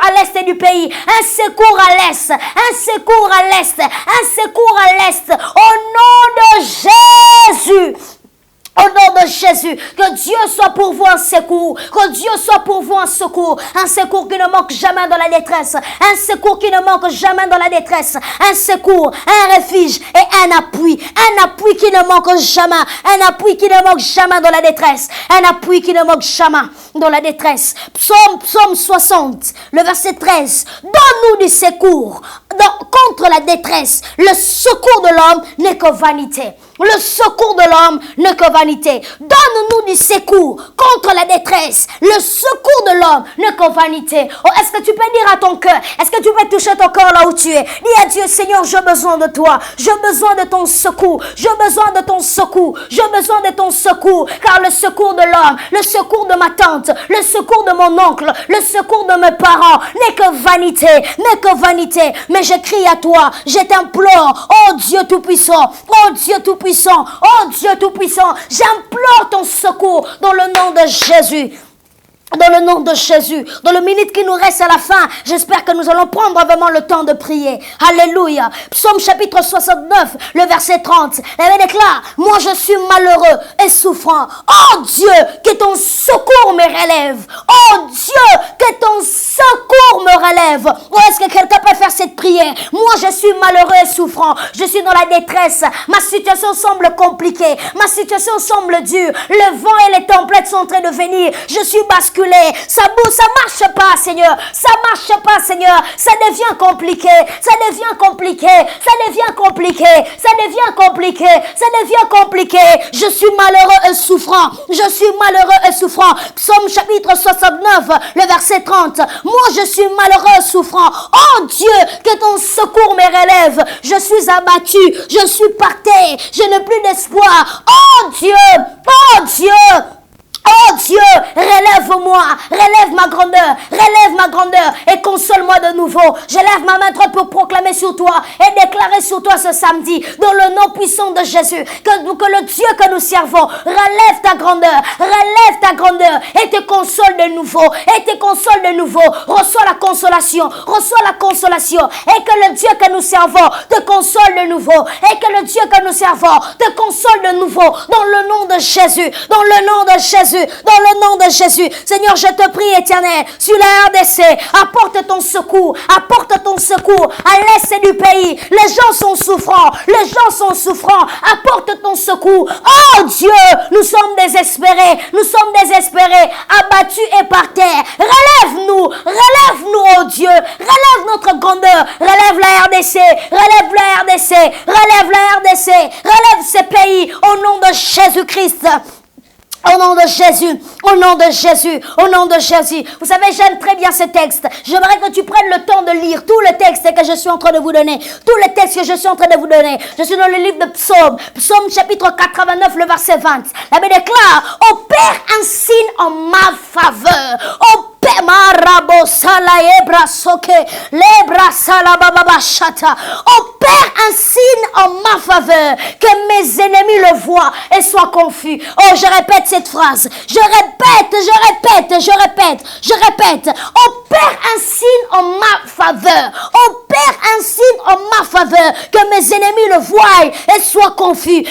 à l'est du pays, un secours à l'est, au nom de Jésus. Au nom de Jésus, que Dieu soit pour vous un secours, un secours qui ne manque jamais dans la détresse, un secours, un refuge et un appui qui ne manque jamais, dans la détresse, Psaume 60, le verset 13, donne-nous du secours contre la détresse, le secours de l'homme n'est que vanité. Donne-nous du secours contre la détresse. Le secours de l'homme n'est que vanité. Oh, est-ce que tu peux dire à ton cœur, est-ce que tu peux toucher ton cœur là où tu es? Dis à Dieu, Seigneur, j'ai besoin de toi. J'ai besoin de ton secours. Car le secours de l'homme, le secours de ma tante, le secours de mon oncle, le secours de mes parents n'est que vanité. Mais je crie à toi, je t'implore, oh Dieu Tout-Puissant, j'implore ton secours dans le nom de Jésus. Dans le minute qui nous reste à la fin, j'espère que nous allons prendre vraiment le temps de prier. Alléluia. Psaume chapitre 69, le verset 30. Elle déclare, moi je suis malheureux et souffrant. Oh Dieu, que ton secours me relève. Oh, est-ce que quelqu'un peut faire cette prière? Moi je suis malheureux et souffrant. Je suis dans la détresse. Ma situation semble compliquée. Ma situation semble dure. Le vent et les tempêtes sont en train de venir. Je suis basculé. Ça marche pas, Seigneur. Ça devient compliqué. Je suis malheureux et souffrant. Psaume chapitre 69, le verset 30. Moi, je suis malheureux et souffrant. Oh Dieu, que ton secours me relève. Je suis abattu. Je suis par terre. Je n'ai plus d'espoir. Oh Dieu. Oh Dieu, relève-moi, relève ma grandeur et console-moi de nouveau. Je lève ma main droite pour proclamer sur toi et déclarer sur toi ce samedi, dans le nom puissant de Jésus, que le Dieu que nous servons relève ta grandeur et te console de nouveau. Reçois la consolation et que le Dieu que nous servons te console de nouveau dans le nom de Jésus, dans le nom de Jésus. Seigneur, je te prie, Éternel, sur la RDC, apporte ton secours à l'est du pays. Les gens sont souffrants, apporte ton secours. Oh Dieu, nous sommes désespérés, abattus et par terre. Relève-nous, oh Dieu, relève notre grandeur, relève la RDC, relève ces pays au nom de Jésus-Christ. Au nom de Jésus. Vous savez, j'aime très bien ce texte. J'aimerais que tu prennes le temps de lire tout le texte que je suis en train de vous donner. Je suis dans le livre de Psaume chapitre 89, le verset 20. La Bible déclare, opère un signe en ma faveur. Opère un signe en ma faveur, que mes ennemis le voient et soient confus. Oh, je répète cette phrase. Je répète. Opère un signe en ma faveur. Que mes ennemis le voient et soient confus.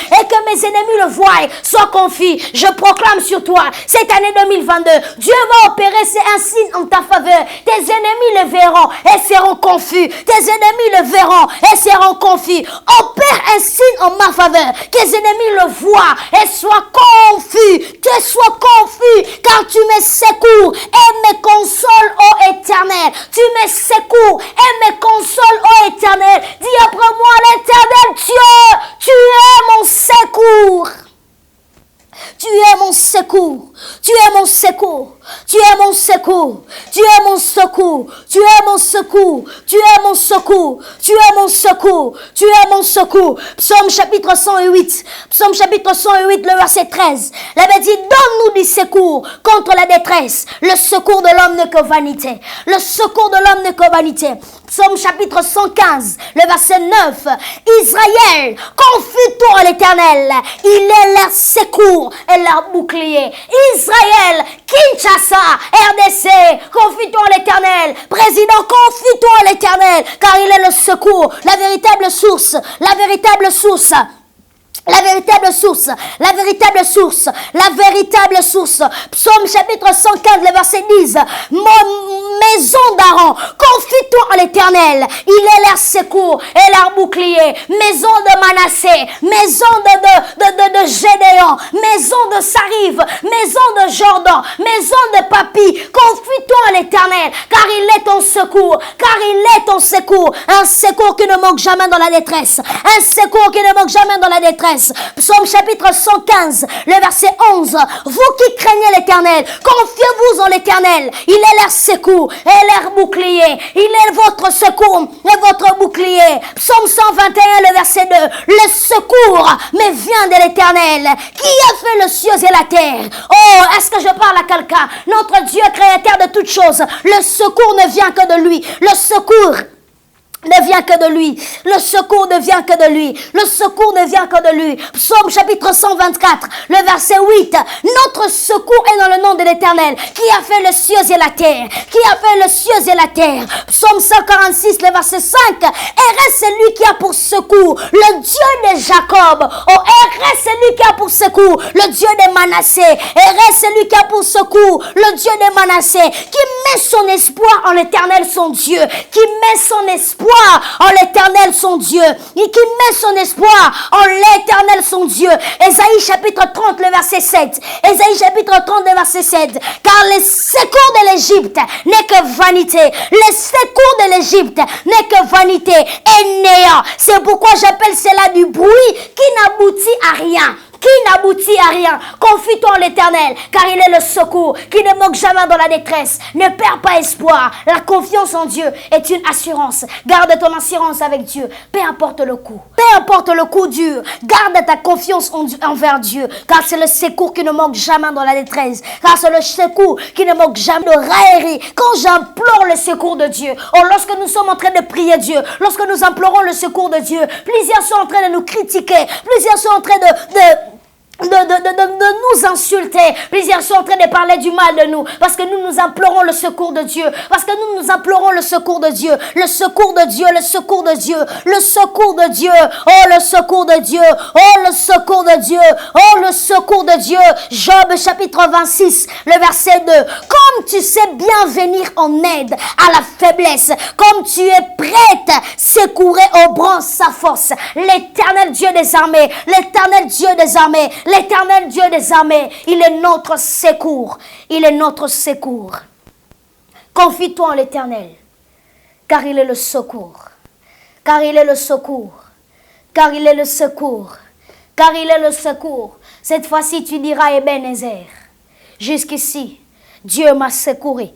Je proclame sur toi, cette année 2022, Dieu va opérer un signe en ta faveur. Tes ennemis le verront et seront confus. en conflit. Opère un signe en ma faveur. Que les ennemis le voient et soient confus. Que soient confus, car tu me secours et me consoles, ô Éternel. Tu me secours et me consoles, ô Éternel. Dis après moi, l'Éternel Dieu, tu es mon secours. Tu es mon secours, tu es mon secours, tu es mon secours, tu es mon secours, tu es mon secours, tu es mon secours, tu es mon secours, tu es mon secours. Psaume chapitre 108, Psaume chapitre 108, le verset 13. La Bible dit, donne-nous du secours contre la détresse. Le secours de l'homme n'est que vanité. Le secours de l'homme n'est que vanité. Psaume chapitre 115, le verset 9. Israël, confie-toi à l'Éternel. Il est leur secours et leur bouclier. Israël, Kinshasa, RDC, confie-toi à l'Éternel. Président, confie-toi à l'Éternel, car il est le secours, la véritable source, la véritable source. La véritable source, la véritable source, la véritable source. Psaume chapitre 115, le verset 10. Maison d'Aaron, confie-toi à l'Éternel. Il est leur secours et leur bouclier. Maison de Manassé, maison de Gédéon, maison de Sariv, maison de Jordan, maison de Papi. Confie-toi à l'Éternel, car il est ton secours, car il est ton secours. Un secours qui ne manque jamais dans la détresse. Un secours qui ne manque jamais dans la détresse. Psaume chapitre 115, le verset 11. Vous qui craignez l'Éternel, confiez-vous en l'Éternel. Il est leur secours et leur bouclier. Il est votre secours et votre bouclier. Psaume 121, le verset 2. Le secours me vient de l'Éternel, qui a fait le ciel et la terre. Oh, est-ce que je parle à quelqu'un? Notre Dieu créateur de toutes choses. Le secours ne vient que de lui. Le secours ne vient que de lui. Le secours ne vient que de lui. Le secours ne vient que de lui. Psaume chapitre 124, le verset 8. Notre secours est dans le nom de l'Éternel, qui a fait le ciel et la terre. Qui a fait le ciel et la terre. Psaume 146, le verset 5. Et reste celui qui a pour secours le Dieu de Jacob. Oh, et reste celui qui a pour secours le Dieu de Manassé. Et reste celui qui a pour secours le Dieu de Manassé. Qui met son espoir en l'Éternel son Dieu. Qui met son espoir en l'Éternel son Dieu, et qui met son espoir en l'Éternel son Dieu. Ésaïe chapitre 30, le verset 7. Ésaïe chapitre 30, le verset 7. Car les secours de l'Égypte n'est que vanité. Les secours de l'Égypte n'est que vanité et néant. C'est pourquoi j'appelle cela du bruit qui n'aboutit à rien. Qui n'aboutit à rien. Confie-toi en l'Éternel, car il est le secours qui ne manque jamais dans la détresse. Ne perds pas espoir. La confiance en Dieu est une assurance. Garde ton assurance avec Dieu, peu importe le coup. Peu importe le coup dur, garde ta confiance envers Dieu, car c'est le secours qui ne manque jamais dans la détresse. Car c'est le secours qui ne manque jamais de raillerie. Quand j'implore le secours de Dieu, oh, lorsque nous sommes en train de prier Dieu, lorsque nous implorons le secours de Dieu, plusieurs sont en train de nous critiquer, plusieurs sont en train de nous insulter. Plusieurs sont en train de parler du mal de nous, parce que nous implorons le secours de Dieu, parce que nous implorons le secours de Dieu, le secours de Dieu, le secours de Dieu, le secours de Dieu. Oh, le secours de Dieu, oh, le secours de Dieu, oh, le secours de Dieu. Job chapitre 26, le verset 2. Comme tu sais bien venir en aide à la faiblesse, comme tu es prête secourir au bras sa force. L'Éternel Dieu des armées, l'Éternel Dieu des armées, l'Éternel Dieu des armées, il est notre secours. Il est notre secours. Confie-toi en l'Éternel, car il est le secours. Car il est le secours. Car il est le secours. Car il est le secours. Cette fois-ci, tu diras Ebenezer. Jusqu'ici, Dieu m'a secouru.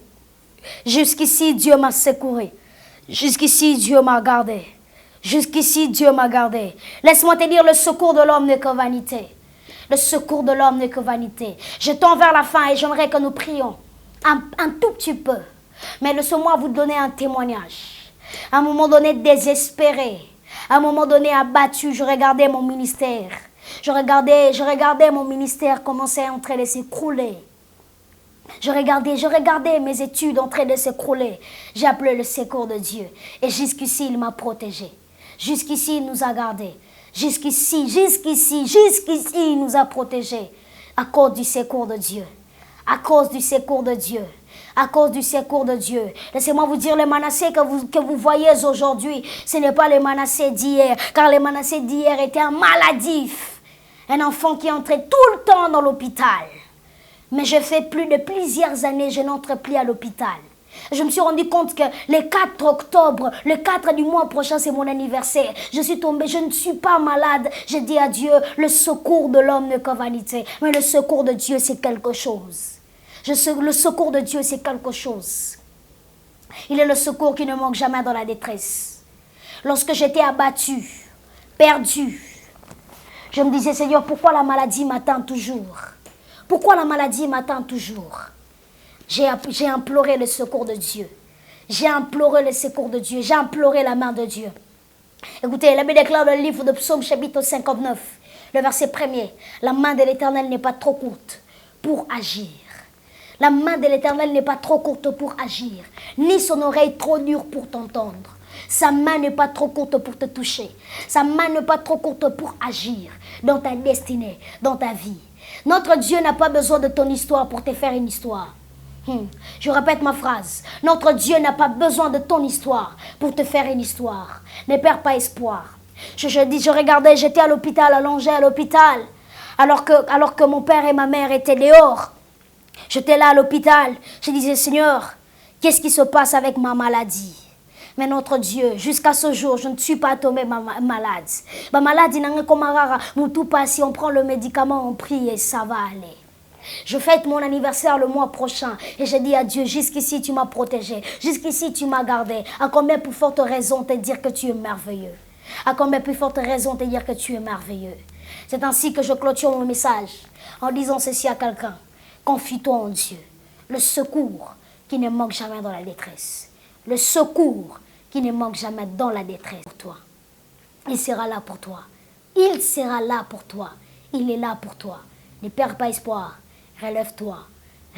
Jusqu'ici, Dieu m'a secouru. Jusqu'ici, Dieu m'a gardé. Jusqu'ici, Dieu m'a gardé. Laisse-moi te dire, le secours de l'homme n'est que vanité. Le secours de l'homme n'est que vanité. Je tends vers la fin et j'aimerais que nous prions un tout petit peu. Mais laissez-moi vous donner un témoignage. À un moment donné, désespéré. À un moment donné, abattu, je regardais mon ministère. Je regardais mon ministère commencer en train de s'écrouler. Je regardais mes études en train de s'écrouler. J'ai appelé le secours de Dieu. Et jusqu'ici, il m'a protégé. Jusqu'ici, il nous a gardés. Jusqu'ici, il nous a protégés. À cause du secours de Dieu. À cause du secours de Dieu. À cause du secours de Dieu. Laissez-moi vous dire, les Manassés que vous voyez aujourd'hui, ce n'est pas les Manassés d'hier. Car les Manassés d'hier étaient un maladif. Un enfant qui entrait tout le temps dans l'hôpital. Mais j'ai fait plus de plusieurs années, je n'entre plus à l'hôpital. Je me suis rendu compte que le 4 octobre, le 4 du mois prochain, c'est mon anniversaire. Je suis tombée, je ne suis pas malade. J'ai dit à Dieu, le secours de l'homme n'est que vanité. Mais le secours de Dieu, c'est quelque chose. Le secours de Dieu, c'est quelque chose. Il est le secours qui ne manque jamais dans la détresse. Lorsque j'étais abattue, perdue, je me disais, Seigneur, pourquoi la maladie m'atteint toujours? Pourquoi la maladie m'attend toujours? J'ai imploré le secours de Dieu. J'ai imploré le secours de Dieu. J'ai imploré la main de Dieu. Écoutez, la Bible déclare dans le livre de Psaume chapitre 59, le verset 1er. La main de l'Éternel n'est pas trop courte pour agir. La main de l'Éternel n'est pas trop courte pour agir, ni son oreille trop dure pour t'entendre. Sa main n'est pas trop courte pour te toucher. Sa main n'est pas trop courte pour agir dans ta destinée, dans ta vie. Notre Dieu n'a pas besoin de ton histoire pour te faire une histoire. Je répète ma phrase. Notre Dieu n'a pas besoin de ton histoire pour te faire une histoire. Ne perds pas espoir. Je regardais, j'étais à l'hôpital, allongée à l'hôpital, alors que mon père et ma mère étaient dehors. J'étais là à l'hôpital. Je disais, Seigneur, qu'est-ce qui se passe avec ma maladie? Mais notre Dieu, jusqu'à ce jour, je ne suis pas tombée malade. Ma maladie n'a comme rare, tout passe, si on prend le médicament, on prie et ça va aller. Je fête mon anniversaire le mois prochain et je dis à Dieu, jusqu'ici tu m'as protégé, jusqu'ici tu m'as gardé. À combien plus forte raison te dire que tu es merveilleux? À combien plus forte raison te dire que tu es merveilleux? C'est ainsi que je clôture mon message en disant ceci à quelqu'un. Confie-toi en Dieu, le secours qui ne manque jamais dans la détresse. Le secours qui ne manque jamais dans la détresse pour toi. Il sera là pour toi. Il sera là pour toi. Il est là pour toi. Ne perds pas espoir. Relève-toi.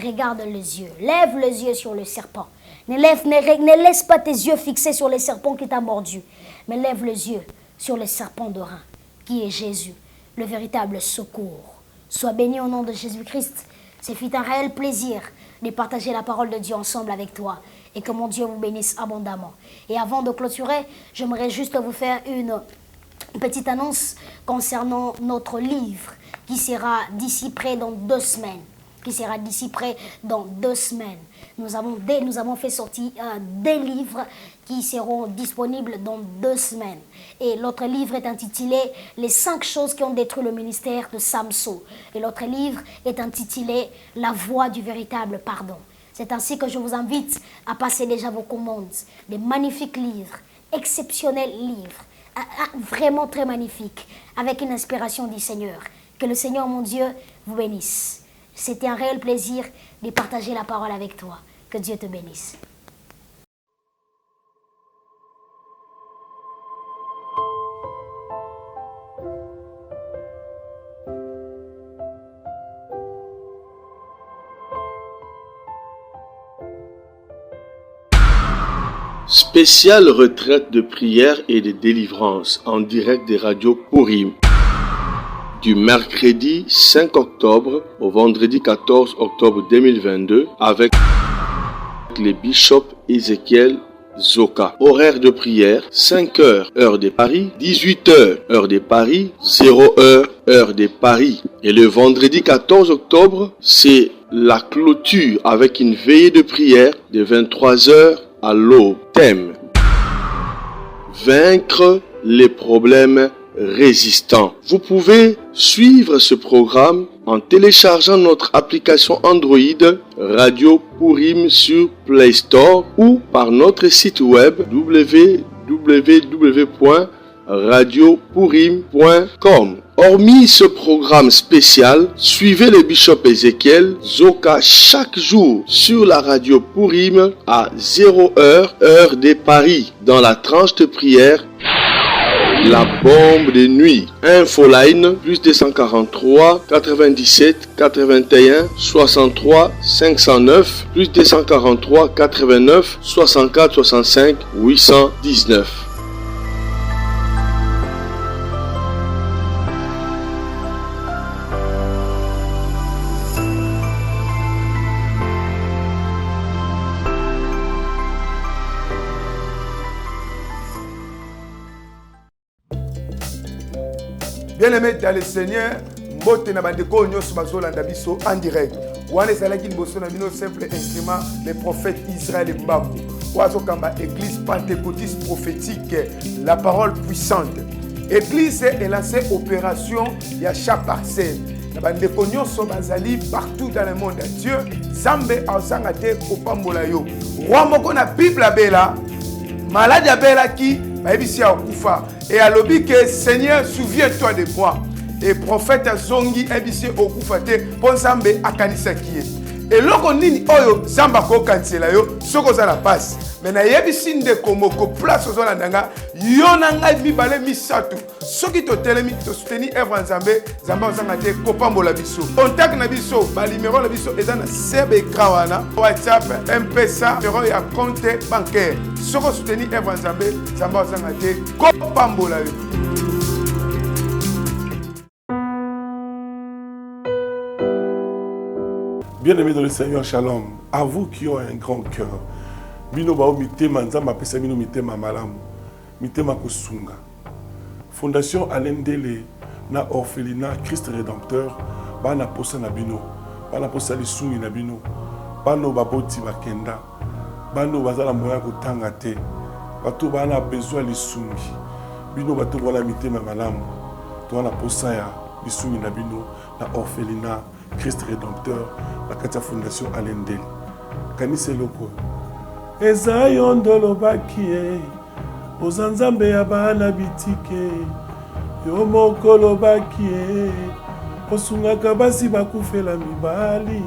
Regarde les yeux. Lève les yeux sur le serpent. Ne laisse pas tes yeux fixés sur le serpent qui t'a mordu. Mais lève les yeux sur le serpent de Rein, qui est Jésus, le véritable secours. Sois béni au nom de Jésus-Christ. C'est fut un réel plaisir de partager la parole de Dieu ensemble avec toi. Et que mon Dieu vous bénisse abondamment. Et avant de clôturer, j'aimerais juste vous faire une petite annonce concernant notre livre qui sera d'ici près dans 2 semaines. Nous avons fait sortir des livres qui seront disponibles dans 2 semaines. Et l'autre livre est intitulé « Les 5 choses qui ont détruit le ministère de Samson ». Et l'autre livre est intitulé « La voie du véritable pardon ». C'est ainsi que je vous invite à passer déjà vos commandes. Des magnifiques livres, exceptionnels livres, vraiment très magnifiques, avec une inspiration du Seigneur. Que le Seigneur, mon Dieu, vous bénisse. C'était un réel plaisir de partager la parole avec toi. Que Dieu te bénisse. Spéciale retraite de prière et de délivrance en direct des radios Purim. Du mercredi 5 octobre au vendredi 14 octobre 2022 avec les bishops Ézéchiel Zoka. Horaire de prière 5h heure de Paris, 18h heure de Paris, 0h heure de Paris. Et le vendredi 14 octobre, c'est la clôture avec une veillée de prière de 23h à l'aube. Thème: vaincre les problèmes résistants. Vous pouvez suivre ce programme en téléchargeant notre application Android Radio Purim sur Play Store ou par notre site web www.radiopurim.com. Hormis ce programme spécial, suivez le bishop Ézéchiel Zoka chaque jour sur la radio Purim à 0h heure de Paris dans la tranche de prière La bombe de nuit. Infoline plus 243 97 81 63 509 plus 243 89 64 65 819. Bien-aimés dans le Seigneur, mbote na bandeko nyos bazolanda biso en direct. Wane ezalaki liboso na bino simple instrument le prophète Israël Mbambo. Oazo kamba église pentecôtiste prophétique, la parole puissante. Église est lancée opération Yacha Parcel. Na bandeko nyos bazali partout dans le monde. Dieu Zambe ausangate kopambola yo. Roi moko na Bible abela, malade abela ki baibisi akufa. Et à l'obi que Seigneur, souviens-toi de moi. Et prophète Zongi ebisi okufate pour Zambe akanisa kiye. Et loko nini oyo Zamba ko kansela yo soko za la passe. Mais na yebisi nde komoko place ozo na ndanga yo na ngai mibale misatu. Soki to telemi to soutenir œuvre Nzambe, Zamba ozanga te kopambola biso. Contact na biso, ba numéro na biso eza na sebe écran wana. WhatsApp, M-Pesa, numéro ya compte bancaire. Soko soutenir œuvre Nzambe, Zamba ozanga te kopambola yo. Bien-aimés dans le Seigneur, shalom. À vous qui ont un grand cœur. Bino bao mitema nzamba pesa bino mitema malamu. Mitema kosunga. Fondation Alendele na orphelinat Christ Rédempteur bana posa na bino. Bana posa lisungi na bino. Bano baboti bakenda. Bano bazala moya kotanga te. Bato bana besoin lisungi. Bino bato bana mitema malamu. To bana posa ya lisungi na bino na orphelinat Christ Rédempteur, la Katia Fondation Alendel. Kanise loko. Eza yondolo bakie, ozanzambe ya bana bitike, yo mokolo bakie, osungaka basi bakufela mibali,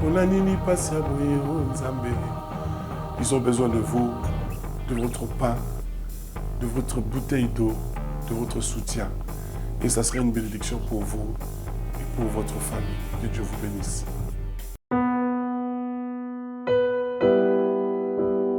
pona nini pasi ya boye onzambe. Ils ont besoin de vous, de votre pain, de votre bouteille d'eau, de votre soutien. Et ça serait une bénédiction pour vous. Pour votre famille. Que Dieu vous bénisse.